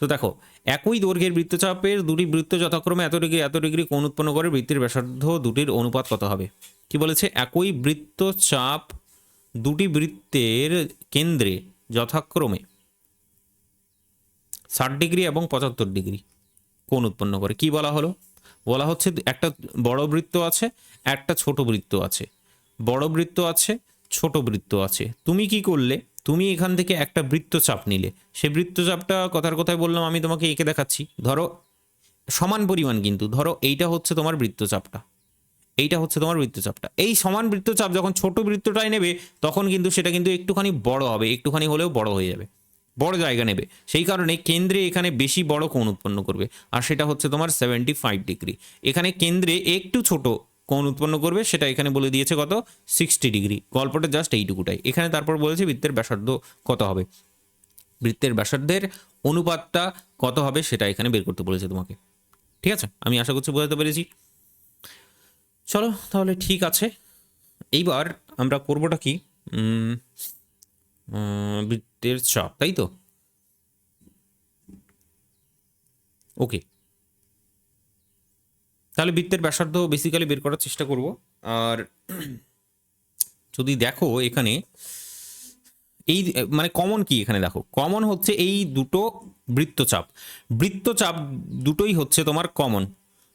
তো দেখো, একই দৈর্ঘ্যের বৃত্তচাপের দুটি বৃত্ত যথাক্রমে এত ডিগ্রি কোণ উৎপন্ন করে, বৃত্তের ব্যাসার্ধ দুটির অনুপাত কত হবে? কি বলেছে? একই বৃত্তচাপ দুটি বৃত্তের কেন্দ্রে যথাক্রমে 60 ডিগ্রি এবং 75 ডিগ্রি কোণ উৎপন্ন করে। কি বলা হলো? বলা হচ্ছে একটা বড় বৃত্ত আছে, একটা ছোট বৃত্ত আছে। বড় বৃত্ত আছে, ছোট বৃত্ত আছে। তুমি কি করলে? তুমি এখান থেকে একটা বৃত্তচাপ নিলে। সেই বৃত্তচাপটা কথার কথায় বললাম, আমি তোমাকে এঁকে দেখাচ্ছি। ধরো সমান পরিমাণ, কিন্তু ধরো এইটা হচ্ছে তোমার বৃত্তচাপটা, এইটা হচ্ছে তোমার বৃত্তচাপটা। এই সমান বৃত্তচাপ যখন ছোট বৃত্তটাই নেবে, তখন কিন্তু সেটা কিন্তু একটুখানি বড় হবে, একটুখানি হলেও বড় হয়ে যাবে, বড় জায়গা নেবে। সেই কারণে কেন্দ্রে এখানে বেশি বড় কোণ উৎপন্ন করবে, আর সেটা হচ্ছে তোমার 75 ডিগ্রি। এখানে কেন্দ্রে একটু ছোট কোণ উৎপন্ন করবে, সেটা এখানে বলে দিয়েছে কত? 60 ডিগ্রি। গল্পটা জাস্ট এইটুকুটাই। এখানে তারপর বলেছে বৃত্তের ব্যাসার্ধ কত হবে, বৃত্তের ব্যাসার্ধের অনুপাতটা কত হবে সেটা এখানে বের করতে বলেছে তোমাকে। ঠিক আছে, আমি আশা করছি বোঝাতে পেরেছি। চলো তাহলে ঠিক আছে, এইবার আমরা করবোটা কি? বৃত্তের চাপ, তাই তো? ওকে, তাহলে বৃত্তের ব্যাসার্ধ বেসিক্যালি বের করার চেষ্টা করব। আর যদি দেখো এখানে এই মানে কমন কি, এখানে দেখো কমন হচ্ছে এই দুটো বৃত্তচাপ। বৃত্তচাপ দুটোই হচ্ছে তোমার কমন।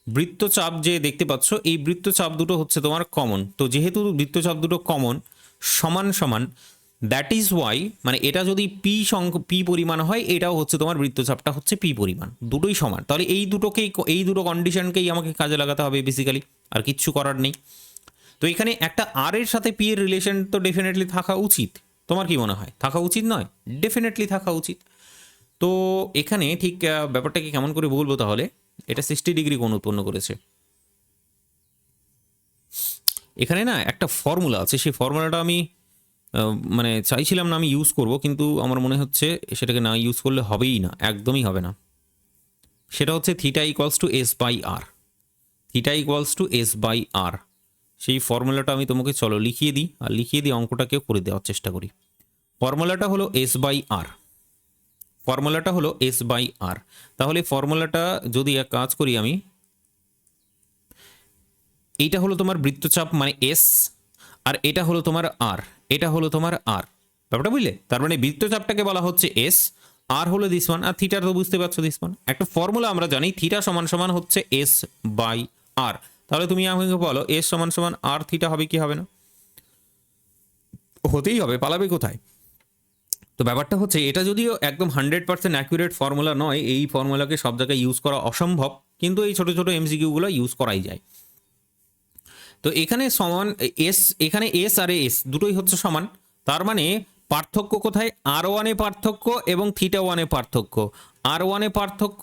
বৃত্তচাপ যে দেখতে পাচ্ছ, এই বৃত্তচাপ দুটো হচ্ছে তোমার কমন। তো যেহেতু বৃত্তচাপ দুটো কমন, সমান সমান, দ্যাট ইজ ওয়াই, মানে এটা যদি পি পরিমাণ হয়, এটাও হচ্ছে তোমার বৃত্তচাপটা হচ্ছে পি পরিমাণ, দুটোই সমান। তাহলে এই দুটো কন্ডিশনকেই আমাকে কাজে লাগাতে হবে বেসিক্যালি, আর কিচ্ছু করার নেই। তো এখানে একটা আর এর সাথে পি এর রিলেশন তো ডেফিনেটলি থাকা উচিত। তোমার কি মনে হয় থাকা উচিত নয়? ডেফিনেটলি থাকা উচিত। তো এখানে ঠিক ব্যাপারটাকে কেমন করে বলবো তাহলে? এটা 60 ডিগ্রি কোণ উৎপন্ন করেছে। এখানে না একটা ফর্মুলা আছে, সেই ফর্মুলাটা আমি মানে চাইছিলাম না আমি ইউজ করব, কিন্তু আমার মনে হচ্ছে সেটাকে না ইউজ করলে হবেই না, একদমই হবে না। সেটা হচ্ছে theta equals to S by R. Theta equals to S by R, সেই ফর্মুলাটা আমি তোমাকে চলো লিখিয়ে দিই, আর লিখিয়ে দিয়ে অঙ্কটাকেও করে দেওয়ার চেষ্টা করি। ফর্মুলাটা হলো এস বাই আর, ফর্মুলাটা হলো এস বাই আর। তাহলে ফর্মুলাটা যদি এক কাজ করি আমি, এইটা হলো তোমার বৃত্তচাপ মানে এস, আর এটা হলো তোমার আর, এটা হলো তোমার আর। ব্যাপারটা বুঝলে? তার মানে বৃত্তচাপটাকে বলা হচ্ছে এস, আর হলো দিস ওয়ান, আর থিটা তো বুঝতে পারছো দিস ওয়ান। একটা ফর্মুলা আমরা জানি, থিটা সমান সমান হচ্ছে এস বাই আর। তাহলে তুমি আমাকে বলো এস সমান সমান আর থিটা হবে কি হবে না? হতেই হবে, পালাবে কোথায়? তো ব্যাপারটা হচ্ছে, এটা যদিও একদম 100% অ্যাকুরেট ফর্মুলা নয়, এই ফর্মুলাকে সব জায়গায় ইউজ করা অসম্ভব, কিন্তু এই ছোটো ছোটো এমসিকিউগুলো ইউজ করাই যায়। তো এখানে সমান এস, এখানে এস আর এস দুটোই হচ্ছে সমান। তার মানে পার্থক্য কোথায়? আর ওয়ানে পার্থক্য এবং থিটা ওয়ানে পার্থক্য। আর ওয়ানে পার্থক্য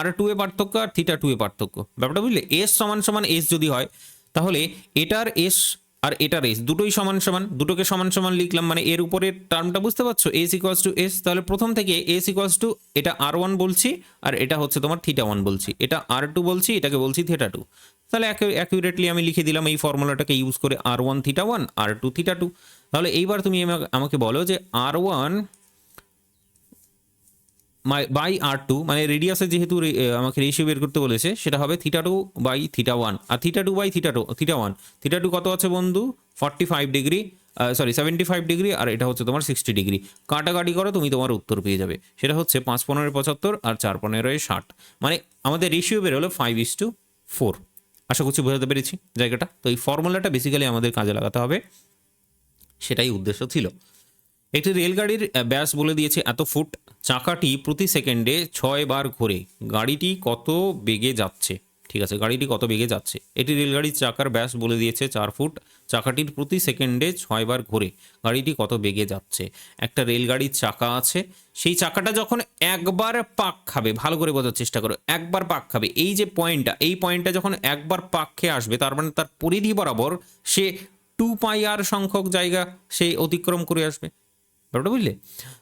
R2 এ পার্থক্য আর θ2 এ পার্থক্য, ব্যাপারটা বুঝলে? S সমান সমান S যদি হয় তাহলে এটার S আর এটার S দুটোই সমান সমান, দুটোকে সমান সমান লিখলাম, মানে এর উপরের টার্মটা বুঝতে পারছো, S ইকুয়ালস টু S। তাহলে প্রথম থেকে S ইকুয়ালস টু এটা R1 বলছি আর এটা হচ্ছে তোমার θ1 বলছি, এটা R2 বলছি, এটাকে বলছি θ2। তাহলে অ্যাকুরেটলি আমি লিখে দিলাম এই ফর্মুলাটাকে ইউজ করে R1 θ1 R2 θ2। তাহলে এইবার তুমি আমাকে বলো যে R1 বাই R2, মানে রেডিয়াসে যেহেতু আমাকে রেশিও বের করতে বলেছে, সেটা হবে θ2 বাই θ1, আর θ2 বাই θ1, θ2 কত আছে বন্ধু? 45 ডিগ্রি, সরি 75 ডিগ্রি, আর এটা হচ্ছে তোমার 60 ডিগ্রি। কাটাকাটি করো, তুমি তোমার উত্তর পেয়ে যাবে। সেটা হচ্ছে 5 15 75 আর 4 15 60, মানে আমাদের রেশিও বের হলো 5:4। আশা করছি বোঝাতে পেরেছি জায়গাটা। তো এই ফর্মুলাটা বেসিক্যালি আমাদের কাজে লাগাতে হবে, সেটাই উদ্দেশ্য ছিল। একটি রেলগাড়ির ব্যাস বলে দিয়েছে এত ফুট, চাকাটি প্রতি সেকেন্ডে 6 বার ঘোরে, গাড়িটি কত বেগে যাচ্ছে? ঠিক আছে, গাড়িটি কত বেগে যাচ্ছে। এটি রেলগাড়ির চাকার ব্যাস বলে দিয়েছে 4 ফুট, চাকাটির প্রতি সেকেন্ডে 6 বার ঘোরে, গাড়িটি কত বেগে যাচ্ছে। একটা রেলগাড়ির চাকা আছে, সেই চাকাটা যখন একবার পাক খাবে, ভালো করে বোঝার চেষ্টা করো, একবার পাক খাবে, এই যে পয়েন্টটা, এই পয়েন্টটা যখন একবার পাক খেয়ে আসবে, তার মানে তার পরিধি বরাবর সে 2πr সংখ্যক জায়গা সে অতিক্রম করে আসবে, ব্যাপারটা বুঝলে?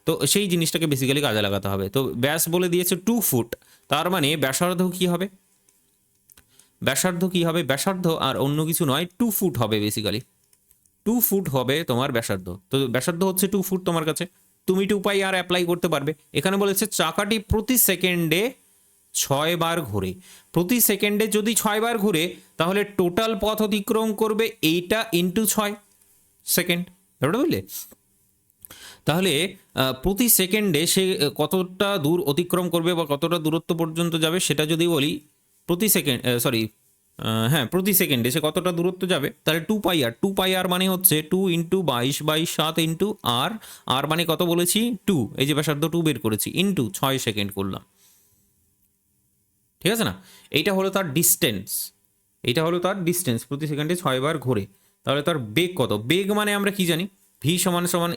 তো সেই জিনিসটাকে বেসিক্যালি কাজে লাগাতে হবে। তো ব্যাস বলে দিয়েছে 2 ফুট, তার মানে ব্যাসার্ধ কি হবে? ব্যাসার্ধ কি হবে? ব্যাসার্ধ আর অন্য কিছু নয়, 2 ফুট হবে বেসিক্যালি। 2 ফুট হবে তোমার ব্যাসার্ধ। তো ব্যাসার্ধ হচ্ছে 2 ফুট তোমার কাছে, তুমি 2πr অ্যাপ্লাই করতে পারবে। এখানে বলেছে চাকাটি প্রতি সেকেন্ডে 6 বার ঘোরে। প্রতি সেকেন্ডে যদি 6 বার ঘুরে, তাহলে টোটাল পথ অতিক্রম করবে এইটা ইন্টু 6 সেকেন্ড, ব্যাপারটা বুঝলে? তাহলে প্রতি সেকেন্ডে সে কতটা দূর অতিক্রম করবে বা কতটা দূরত্ব পর্যন্ত যাবে সেটা যদি বলি, প্রতি সেকেন্ড হ্যাঁ প্রতি সেকেন্ডে সে কতটা দূরত্ব যাবে, তাহলে 2πr মানে হচ্ছে 2 ইন্টু 22/7 ইন্টু আর মানে কত বলেছি 2, এই যে ব্যাসার্ধ 2 বের করেছি, ইন্টু 6 সেকেন্ড করলাম, ঠিক আছে না? এইটা হলো তার ডিস্টেন্স, এইটা হলো তার ডিস্টেন্স, প্রতি সেকেন্ডে 6 বার ঘোরে। তাহলে তার বেগ কত? বেগ মানে আমরা কি জানি, ভি সমান সমান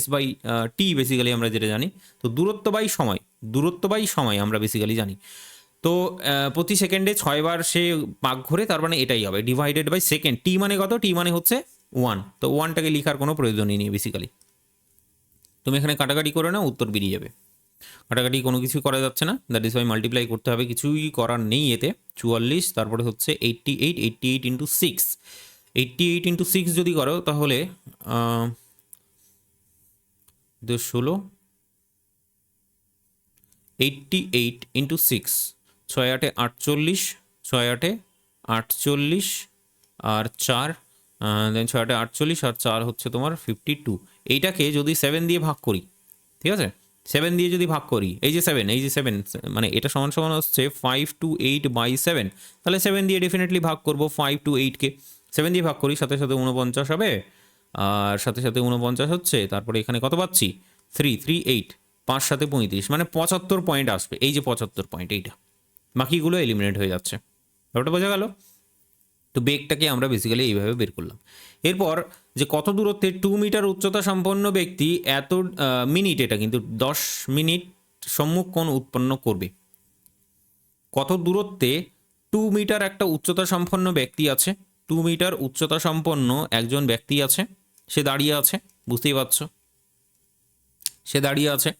S/টি বেসিক্যালি আমরা যেটা জানি। তো দূরত্ব বাই সময়, দূরত্ব বাই সময় আমরা বেসিক্যালি জানি। তো প্রতি সেকেন্ডে 6 বার সে পাক ঘোরে, তার মানে এটাই হবে ডিভাইডেড বাই সেকেন্ড। টি মানে কত? টি মানে হচ্ছে 1। তো 1টাকে লেখার কোনো প্রয়োজনই নেই বেসিক্যালি। তুমি এখানে কাটাকাটি করে নাও, উত্তর বেরিয়ে যাবে। কাটাকাটি কোনো কিছু করা যাচ্ছে না, দ্যাট ইজ ওয়াই মাল্টিপ্লাই করতে হবে, কিছুই করার নেই এতে। 44, তারপরে হচ্ছে 88, 88 ইন্টু 6, 88 ইন্টু 6 যদি করো তাহলে 16, 88 ইন্টু 6, 6 8 48, 6 8 48 আর 4, দেন 6 8 48 আর 4 হচ্ছে তোমার 52। এইটাকে যদি 7 দিয়ে ভাগ করি, ঠিক আছে, 7 দিয়ে যদি ভাগ করি, এই যে 7, এই যে 7, মানে এটা সমান সমান হচ্ছে 5/8/7। তাহলে 7 দিয়ে ডেফিনেটলি ভাগ করবো 5/8কে, 7 দিয়ে ভাগ করি, সাথে সাথে 49 হবে, আর সাথে সাথে 49 হচ্ছে, তারপরে এখানে কত পাচ্ছি 338, 5 7 35, মানে 75 পয়েন্ট আসবে। এই যে 75 পয়েন্ট, এইটা, বাকিগুলো এলিমিনেট হয়ে যাচ্ছে, ব্যাপারটা বোঝা গেল? তো বেগটাকে আমরা বেসিক্যালি এইভাবে বের করলাম। এরপর যে কত দূরত্বে 2 মিটার উচ্চতা সম্পন্ন ব্যক্তি এত মিনিট, এটা কিন্তু 10 মিনিট সম্মুখ কোণ উৎপন্ন করবে। কত দূরত্বে 2 মিটার একটা উচ্চতা সম্পন্ন ব্যক্তি আছে, 2 মিটার উচ্চতা সম্পন্ন একজন ব্যক্তি আছে, সে দাঁড়িয়ে আছে, বুঝতেই পারছো, সে দাঁড়িয়ে আছে।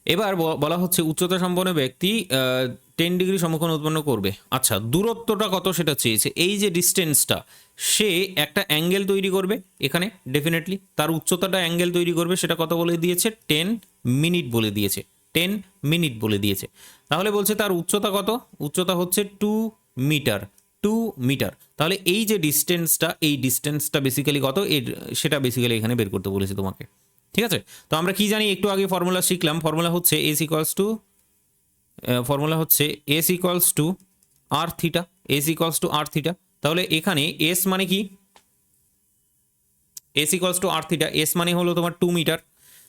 এবার বলা হচ্ছে উচ্চতা সম্পন্ন ব্যক্তি 10 ডিগ্রি সমকোণ উৎপন্ন করবে। আচ্ছা, দূরত্বটা কত সেটা চেয়েছে, এই যে ডিস্টেন্সটা, সে একটা অ্যাঙ্গেল তৈরি করবে এখানে, ডেফিনেটলি তার উচ্চতাটা অ্যাঙ্গেল তৈরি করবে, সেটা কত বলে দিয়েছে 10 মিনিট বলে দিয়েছে, 10 মিনিট বলে দিয়েছে। তাহলে বলছে তার উচ্চতা কত, উচ্চতা হচ্ছে 2 মিটার, 2 মিটার। তাহলে এই যে ডিস্টেন্সটা, এই ডিস্টেন্সটা বেসিক্যালি কত, এর সেটা বেসিক্যালি এখানে বের করতে বলেছে তোমাকে, ঠিক আছে? তো আমরা কি জানি, একটু আগে ফর্মুলা শিখলাম, ফর্মুলা হচ্ছে S equals to R theta, S equals to R theta. তাহলে এখানে এস মানে কি, S equals to R theta, S মানে হলো তোমার 2 মিটার,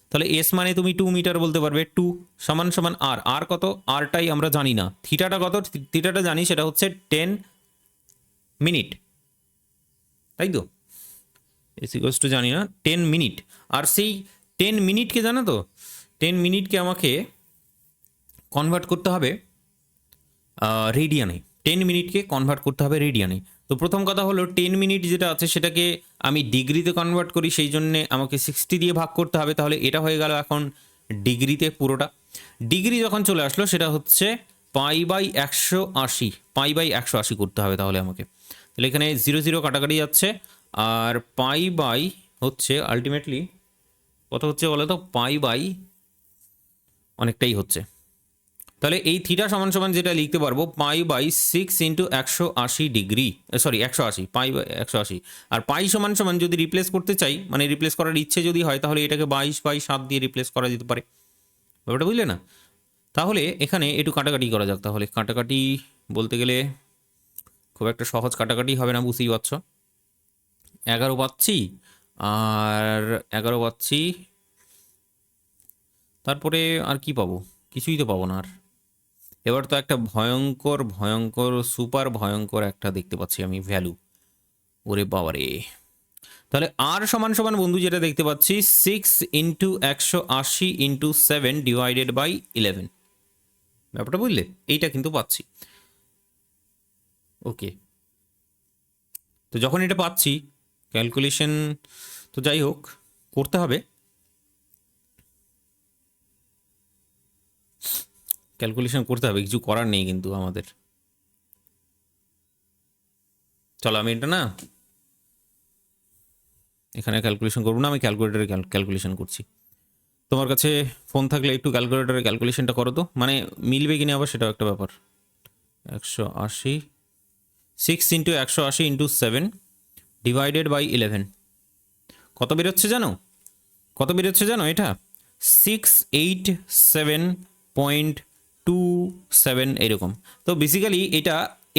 তাহলে এস মানে তুমি 2 মিটার বলতে পারবে, 2 সমান সমান আর, আর কত, আরটাই আমরা জানি না, থিটাটা কত, থিটাটা জানি, সেটা হচ্ছে 10 মিনিট, তাই তো? এস ইকুয়ালস টু জানি না, 10 মিনিট, আর সেই 10 মিনিটকে জানো তো, 10 মিনিটকে আমাকে কনভার্ট করতে হবে রেডিয়ানে। 10 মিনিটকে কনভার্ট করতে হবে রেডিয়ানে। তো প্রথম কথা হলো 10 মিনিট যেটা আছে সেটাকে আমি ডিগ্রিতে কনভার্ট করি, সেই জন্যে আমাকে 60 দিয়ে ভাগ করতে হবে। তাহলে এটা হয়ে গেল এখন ডিগ্রিতে পুরোটা। ডিগ্রি যখন চলে আসলো সেটা হচ্ছে π/180, π/180 করতে হবে তাহলে আমাকে। তাহলে এখানে 0 0 কাটাকাটি যাচ্ছে, আর পাই হচ্ছে আলটিমেটলি কত হচ্ছে বলো তো, অনেকটাই হচ্ছে। তাহলে এই থিটা সমান সমান যেটা লিখতে পারবো π/6 × 180 ডিগ্রি, সরি 180, π/180। আর পাই সমান সমান যদি রিপ্লেস করতে চাই, মানে রিপ্লেস করার ইচ্ছে যদি হয়, তাহলে এটাকে 22/7 দিয়ে রিপ্লেস করা যেতে পারে। ব্যাপারটা বুঝলে না? তাহলে এখানে একটু কাটাকাটি করা যাক। তাহলে কাটাকাটি বলতে গেলে খুব একটা সহজ কাটাকাটি হবে না, বুঝতেই পারছো। 11 পাচ্ছি, আর 11 পাচ্ছি, তারপরে আর কি পাবো? কিছুই তো পাবো না আর। এবার তো একটা ভয়ঙ্কর ভয়ঙ্কর সুপার ভয়ঙ্কর একটা দেখতে পাচ্ছি আমি ভ্যালু। ওরে বাবারে! তাহলে আর সমান সমান বন্ধু যেটা দেখতে পাচ্ছি 6 × 180 × 7 ডিভাইডেড বাই 11। ব্যাপারটা বুঝলে? এইটা কিন্তু পাচ্ছি। ওকে, তো যখন এটা পাচ্ছি ক্যালকুলেশন, তো যাই হোক করতে হবে, ক্যালকুলেশন করতে হবে, কিছু করার নেই কিন্তু আমাদের। চলো আমি এটা না এখানে ক্যালকুলেশন করবো না, আমি ক্যালকুলেটারে ক্যালকুলেশন করছি। তোমার কাছে ফোন থাকলে একটু ক্যালকুলেটারে ক্যালকুলেশনটা করো তো, মানে মিলবে কিনা আবার সেটাও একটা ব্যাপার। 180, 6 × 180 × 7 ডিভাইডেড বাই 11 কত বেরোচ্ছে জানো? কত বেরোচ্ছে জানো এটা? 687.27 এরকম। তো বেসিক্যালি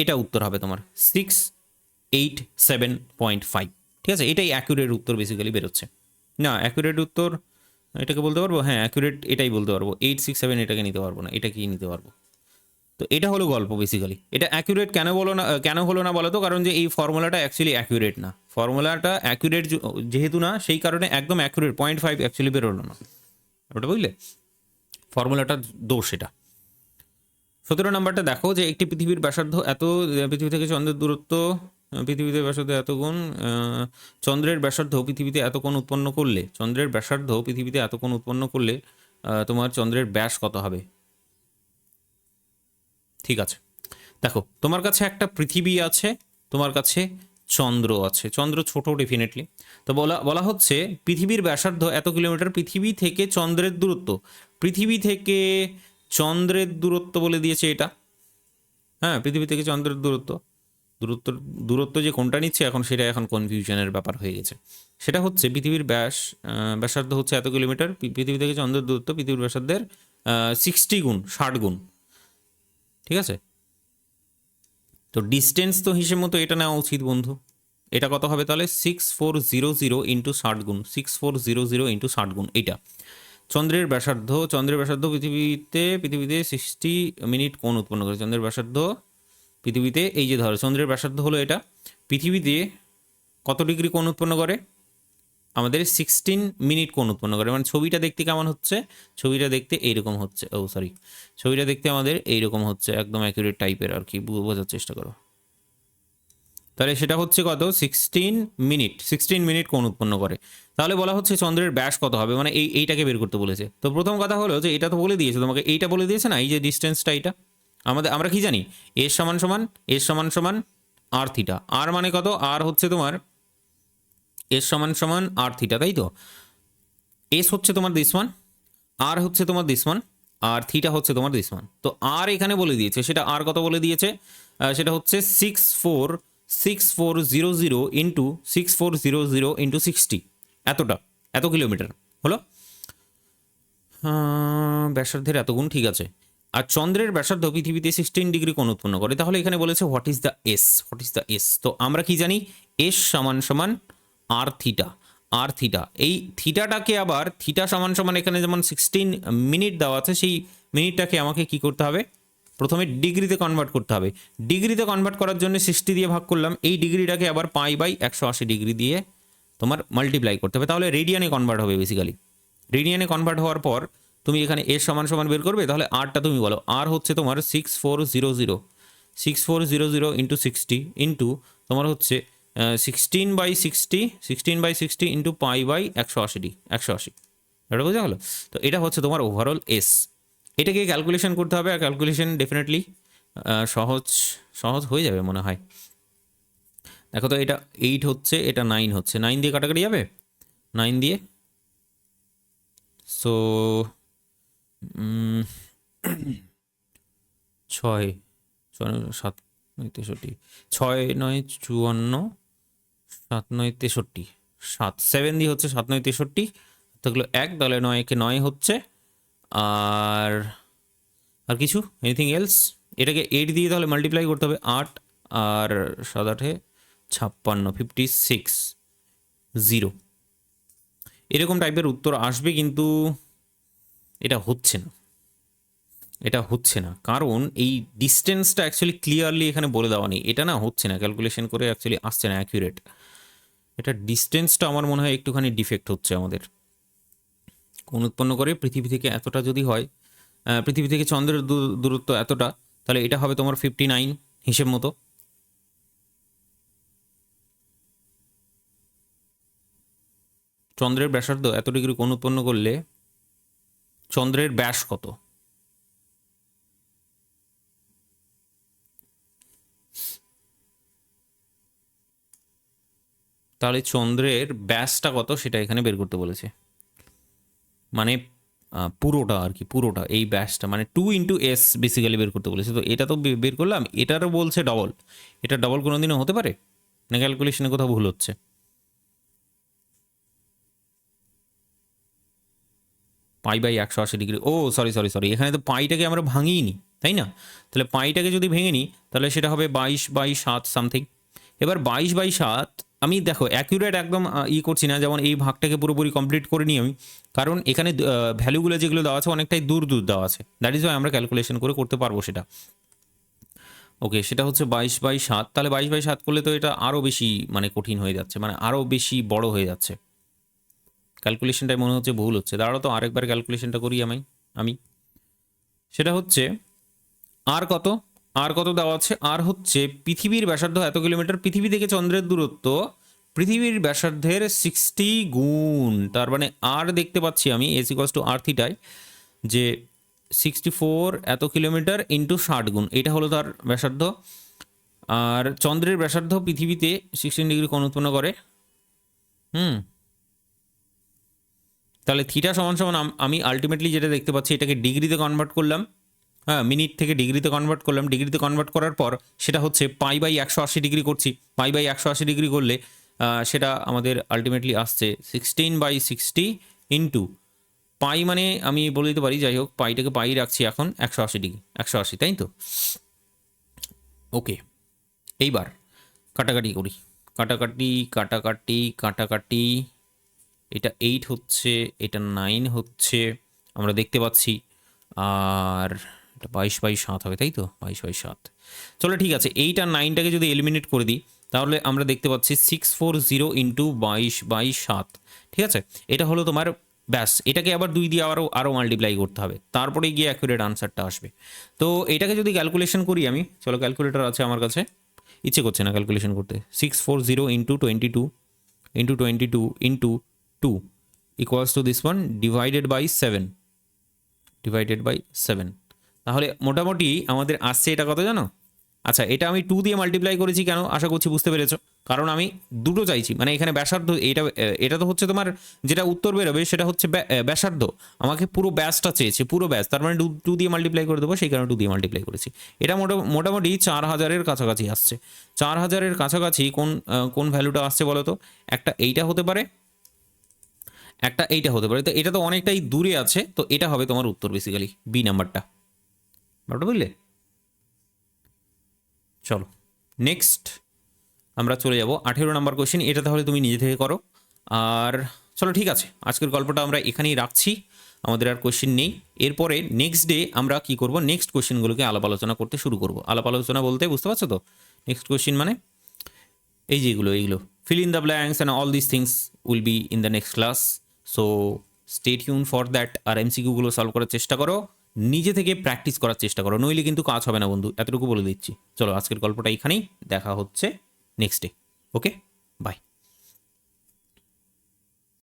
এটা উত্তর হবে তোমার 687.5। ঠিক আছে, এটাই অ্যাকুরেট উত্তর বেসিক্যালি বেরোচ্ছে। না, অ্যাকুরেট উত্তর এটাকে বলতে পারবো, হ্যাঁ অ্যাকুরেট এটাই বলতে পারবো। 867 এটাকে নিতে পারবো না, এটাকেই নিতে পারবো। তো এটা হলো গল্প বেসিক্যালি। এটা অ্যাকুরেট কেন বলো না, কেন হলো না বলো তো? কারণ যে এই ফর্মুলাটা অ্যাকচুয়ালি অ্যাকুরেট না। ফর্মুলাটা অ্যাকুরেট যেহেতু না, সেই কারণে একদম অ্যাকুরেট 0.5 অ্যাকচুয়ালি বেরোলো না। ওটা বুঝলে, ফর্মুলাটা দোষ এটা। 17 নাম্বারটা দেখো যে একটি পৃথিবীর ব্যাসার্ধ এত, পৃথিবী থেকে চন্দ্রের দূরত্ব, পৃথিবীতে ব্যাসার্ধ এত গুণ, চন্দ্রের ব্যাসার্ধ পৃথিবীতে এত কোণ উৎপন্ন করলে, চন্দ্রের ব্যাসার্ধ পৃথিবীতে এত কোণ উৎপন্ন করলে তোমার চন্দ্রের ব্যাস কত হবে? ঠিক আছে, দেখো তোমার কাছে একটা পৃথিবী আছে, তোমার কাছে চন্দ্র আছে। চন্দ্র ছোট ডেফিনেটলি। তো বলা হচ্ছে পৃথিবীর ব্যাসার্ধ এত কিলোমিটার, পৃথিবী থেকে চন্দ্রের দূরত্ব, পৃথিবী থেকে চন্দ্রের দূরত্ব বলে দিয়েছে এটা। হ্যাঁ, পৃথিবী থেকে চন্দ্রের দূরত্ব দূরত্ব যে কোনটা নিচ্ছে এখন, সেটা এখন কনফিউশনের ব্যাপার হয়ে গেছে। সেটা হচ্ছে পৃথিবীর ব্যাসার্ধ হচ্ছে এত কিলোমিটার, পৃথিবী থেকে চন্দ্রের দূরত্ব পৃথিবীর ব্যাসার্ধের 60 গুণ, 60 গুণ। ঠিক আছে, তো ডিস্টেন্স তো হিসেব মতো এটা নেওয়া উচিত বন্ধু। এটা কত হবে তাহলে? 6400 ইন্টু 60 গুণ, 6400 ইন্টু 60 গুণ। এইটা চন্দ্রের ব্যাসার্ধ পৃথিবীতে 60 মিনিট কোণ উৎপন্ন করে। চন্দ্রের ব্যাসার্ধ পৃথিবীতে, এই যে ধরো চন্দ্রের ব্যাসার্ধ হলো এটা, পৃথিবীতে কত ডিগ্রি কোণ উৎপন্ন করে? আমাদের 16 মিনিট কোণ উৎপন্ন করে। মানে ছবিটা দেখতে কেমন হচ্ছে? ছবিটা দেখতে এইরকম হচ্ছে। ও সরি, ছবিটা দেখতে আমাদের এইরকম হচ্ছে, একদম অ্যাকুরেট টাইপের আর কি, বোঝার চেষ্টা করো। তাহলে সেটা হচ্ছে কত? 16 মিনিট কোণ উৎপন্ন করে। তাহলে বলা হচ্ছে চন্দ্রের ব্যাস কত হবে, মানে এইটাকে বের করতে বলেছে। তো প্রথম কথা হলো যে এটা তো বলে দিয়েছে তোমাকে, এইটা বলে দিয়েছে না, এই যে ডিস্টেন্সটা, এইটা আমরা কি জানি? এস সমান সমান আর থিটা। আর মানে কত? আর হচ্ছে তোমার এস সমান সমান আর থিটা, তাই তো? এস হচ্ছে তোমার দিস ওয়ান, আর হচ্ছে তোমার দিস ওয়ান, আর থিটা হচ্ছে তোমার দিস ওয়ান। তো আর এখানে বলে দিয়েছে, সেটা আর কত বলে দিয়েছে? সেটা হচ্ছে 6400 ইন্টু 6400 ইন্টু 60, এত কিলোমিটার হলো ব্যাসার্ধের এত গুণ। ঠিক আছে, আর চন্দ্রের ব্যাসার্ধ পৃথিবীতে 16 ডিগ্রি কোণ উৎপন্ন করে। তাহলে এখানে বলেছে হোয়াট ইজ দ্য এস। তো আমরা কি জানি? এস সমান সমান আর থিটা। এই থিটাটাকে আবার থিটা সমান সমান এখানে যেমন 16 মিনিট দেওয়া আছে, সেই মিনিটটাকে আমাকে কি করতে হবে? প্রথমে ডিগ্রিতে কনভার্ট করতে হবে। ডিগ্রিতে কনভার্ট করার জন্য 60 দিয়ে ভাগ করলাম, এই ডিগ্রিটাকে আবার π/180 ডিগ্রি দিয়ে তোমার মাল্টিপ্লাই করতে হবে, তাহলে রেডিয়ানে কনভার্ট হবে বেসিক্যালি। রেডিয়ানে কনভার্ট হওয়ার পর তুমি এখানে এর সমান সমান বের করবে, তাহলে আরটা তুমি বলো। আর হচ্ছে তোমার 6400, 6400 ইন্টু 60 ইন্টু তোমার হচ্ছে 16/60 ইন্টু পাই বাই 180, এটা বোঝা গেলো? তো এটা হচ্ছে তোমার ওভারঅল এস। এটাকে ক্যালকুলেশন করতে হবে, আর ক্যালকুলেশন ডেফিনেটলি সহজ সহজ হয়ে যাবে মনে হয়। দেখো তো, এটা 8 হচ্ছে, এটা 9 হচ্ছে, 9 দিয়ে কাটাকাটি যাবে, 9 দিয়ে। সো 6 7 9 63, 6 9 54, 7 9 63, 7 দিয়ে হচ্ছে 7 9 63, থাকলো 1, তাহলে 9 কে 9 হচ্ছে। আর আর কিছু এনিথিং এলস? এটাকে 8 দিয়ে তাহলে মাল্টিপ্লাই করতে হবে, 8 আর 7 8 56, 56 0, এরকম টাইপের উত্তর আসবে। কিন্তু এটা হচ্ছে না, এটা হচ্ছে না, কারণ এই ডিস্টেন্সটা অ্যাকচুয়ালি ক্লিয়ারলি এখানে বলে দেওয়া নেই। এটা না হচ্ছে না, ক্যালকুলেশন করে অ্যাকচুয়ালি আসছে না অ্যাকিউরেট। এটা ডিস্টেন্সটা আমার মনে হয় একটুখানি ডিফেক্ট হচ্ছে আমাদের। কোন উৎপন্ন করে পৃথিবী থেকে এতটা যদি হয়, পৃথিবী থেকে চন্দ্রের দূরত্ব এতটা, তাহলে এটা হবে তোমার 59 হিসেব মতো। চন্দ্রের ব্যাসার্ধ এত ডিগ্রি কোণ উৎপন্ন করলে চন্দ্রের ব্যাস কত? তাহলে চন্দ্রের ব্যাসটা কত সেটা এখানে বের করতে বলেছে, মানে পুরোটা আর কি, পুরোটা এই ব্যাসটা মানে 2 ইন্টু এস বেসিক্যালি বের করতে বলেছে। তো এটা তো বের করলাম, এটারও বলছে ডবল। এটা ডবল কোনো দিনও হতে পারে না, ক্যালকুলেশনে কোথাও ভুল হচ্ছে। Pi by 180 degree, oh sorry sorry sorry, এখানে তো পাইটাকে আমরা ভাঙিই নি, তাই না? তাহলে পাইটাকে যদি ভেঙে নিই তাহলে সেটা হবে 22/7 সামথিং। এবার 22/7 আমি দেখো অ্যাকিউরেট একদম করছি না, যেমন এই ভাগটাকে পুরোপুরি কমপ্লিট করে নিই আমি, কারণ এখানে ভ্যালুগুলো যেগুলো দেওয়া আছে অনেকটাই দূর দূর দেওয়া আছে, দ্যাট ইজ ওয়াই আমরা ক্যালকুলেশন করে করতে পারবো সেটা। ওকে, সেটা হচ্ছে 22/7, তাহলে 22/7 করলে তো এটা আরও বেশি মানে কঠিন হয়ে যাচ্ছে, মানে আরও বেশি বড় হয়ে যাচ্ছে। ক্যালকুলেশনটাই মনে হচ্ছে ভুল হচ্ছে, দাঁড়াও তো আরেকবার ক্যালকুলেশনটা করি আমি। সেটা হচ্ছে আর কত, আর কত দেওয়া আছে, আর হচ্ছে পৃথিবীর ব্যাসার্ধ এত কিলোমিটার, পৃথিবী থেকে চন্দ্রের দূরত্ব পৃথিবীর ব্যাসার্ধের 60 গুণ, তার মানে আর দেখতে পাচ্ছি আমি এস ইকুয়ালস টু আর থিটায় যে 64 এত কিলোমিটার ইন্টু 60 গুণ, এটা হলো তার ব্যাসার্ধ। আর চন্দ্রের ব্যাসার্ধ পৃথিবীতে 16 ডিগ্রি কোণ উৎপন্ন করে। তাহলে থিটা সমান সমান আমি আলটিমেটলি যেটা দেখতে পাচ্ছি, এটাকে ডিগ্রিতে কনভার্ট করলাম, হ্যাঁ মিনিট থেকে ডিগ্রিতে কনভার্ট করলাম, ডিগ্রিতে কনভার্ট করার পর সেটা হচ্ছে পাই বাই 180 ডিগ্রি করছি, পাই বাই 180 ডিগ্রি করলে সেটা আমাদের আলটিমেটলি আসছে 16/60 ইন্টু পাই, মানে আমি বলে দিতে পারি, যাই হোক পাইটাকে পাই রাখছি এখন 180 ডিগ্রি, 180, তাই তো? ওকে, এইবার কাটাকাটি করি, কাটাকাটি কাটাকাটি কাটাকাটি, এটা 8 হচ্ছে, এটা 9 হচ্ছে আমরা দেখতে পাচ্ছি, আর এটা 22/7 হবে, তাই তো? 22/7, চলো ঠিক আছে। 8 আর 9টাকে যদি এলিমিনেট করে দিই তাহলে আমরা দেখতে পাচ্ছি 640 ইন্টু 22/7, ঠিক আছে? এটা হলো তোমার ব্যাস। এটাকে আবার 2 দিয়ে আরও মাল্টিপ্লাই করতে হবে, তারপরে গিয়ে অ্যাকুরেট আনসারটা আসবে। তো এটাকে যদি ক্যালকুলেশন করি আমি, চলো ক্যালকুলেটর আছে আমার কাছে, ইচ্ছে করছে না ক্যালকুলেশন করতে। 640 into 22 into 22 into 2 equals to this one divided by 7, তাহলে মোটামুটি আমাদের আসছে এটা কত জানো? আচ্ছা, এটা আমি 2 দিয়ে মাল্টিপ্লাই করেছি কেন, আশা করছি বুঝতে পেরেছো, কারণ আমি দুটো চাইছি, মানে এখানে ব্যাসার্ধ, এটা তো হচ্ছে তোমার যেটা উত্তর বেরোবে সেটা হচ্ছে ব্যাসার্ধ, আমাকে পুরো ব্যাসটা চেয়েছে, পুরো ব্যাস, তার মানে 2 দিয়ে মাল্টিপ্লাই করে দেবো, সেই কারণে 2 দিয়ে মাল্টিপ্লাই করেছি। এটা মোটামুটি 4000-এর কাছাকাছি আসছে। 4000-এর কাছাকাছি কোন ভ্যালুটা আসছে বলো তো? একটা এইটা হতে পারে, একটা এইটা হতে পারে, তো এটা তো অনেকটাই দূরে আছে, তো এটা হবে তোমার উত্তর বেসিক্যালি বি নাম্বারটা, বুঝলে? চলো নেক্সট আমরা চলে যাব 18 নম্বর কোয়েশ্চেন, এটা তাহলে তুমি নিজে থেকে করো। আর চলো ঠিক আছে, আজকের গল্পটা আমরা এখানেই রাখছি, আমাদের আর কোয়েশ্চেন নেই। এরপরে নেক্সট ডে আমরা কি করব, নেক্সট কোয়েশ্চেনগুলোকে আলাপ আলোচনা করতে শুরু করব। আলাপ আলোচনা বলতে বুঝতে পারছো তো? নেক্সট কোয়েশ্চেন মানে এইগুলো fill in the blanks and all this things will be in the next class. So stay tune for that. আর এমসিকিউগুলো সলভ করার চেষ্টা করো, নিজে থেকে প্র্যাকটিস করার চেষ্টা করো, নইলে কিন্তু কাজ হবে না বন্ধু, এতটুকু বলে দিচ্ছি। চলো আজকের গল্পটা এখানেই, দেখা হচ্ছে নেক্সট ডে। ওকে।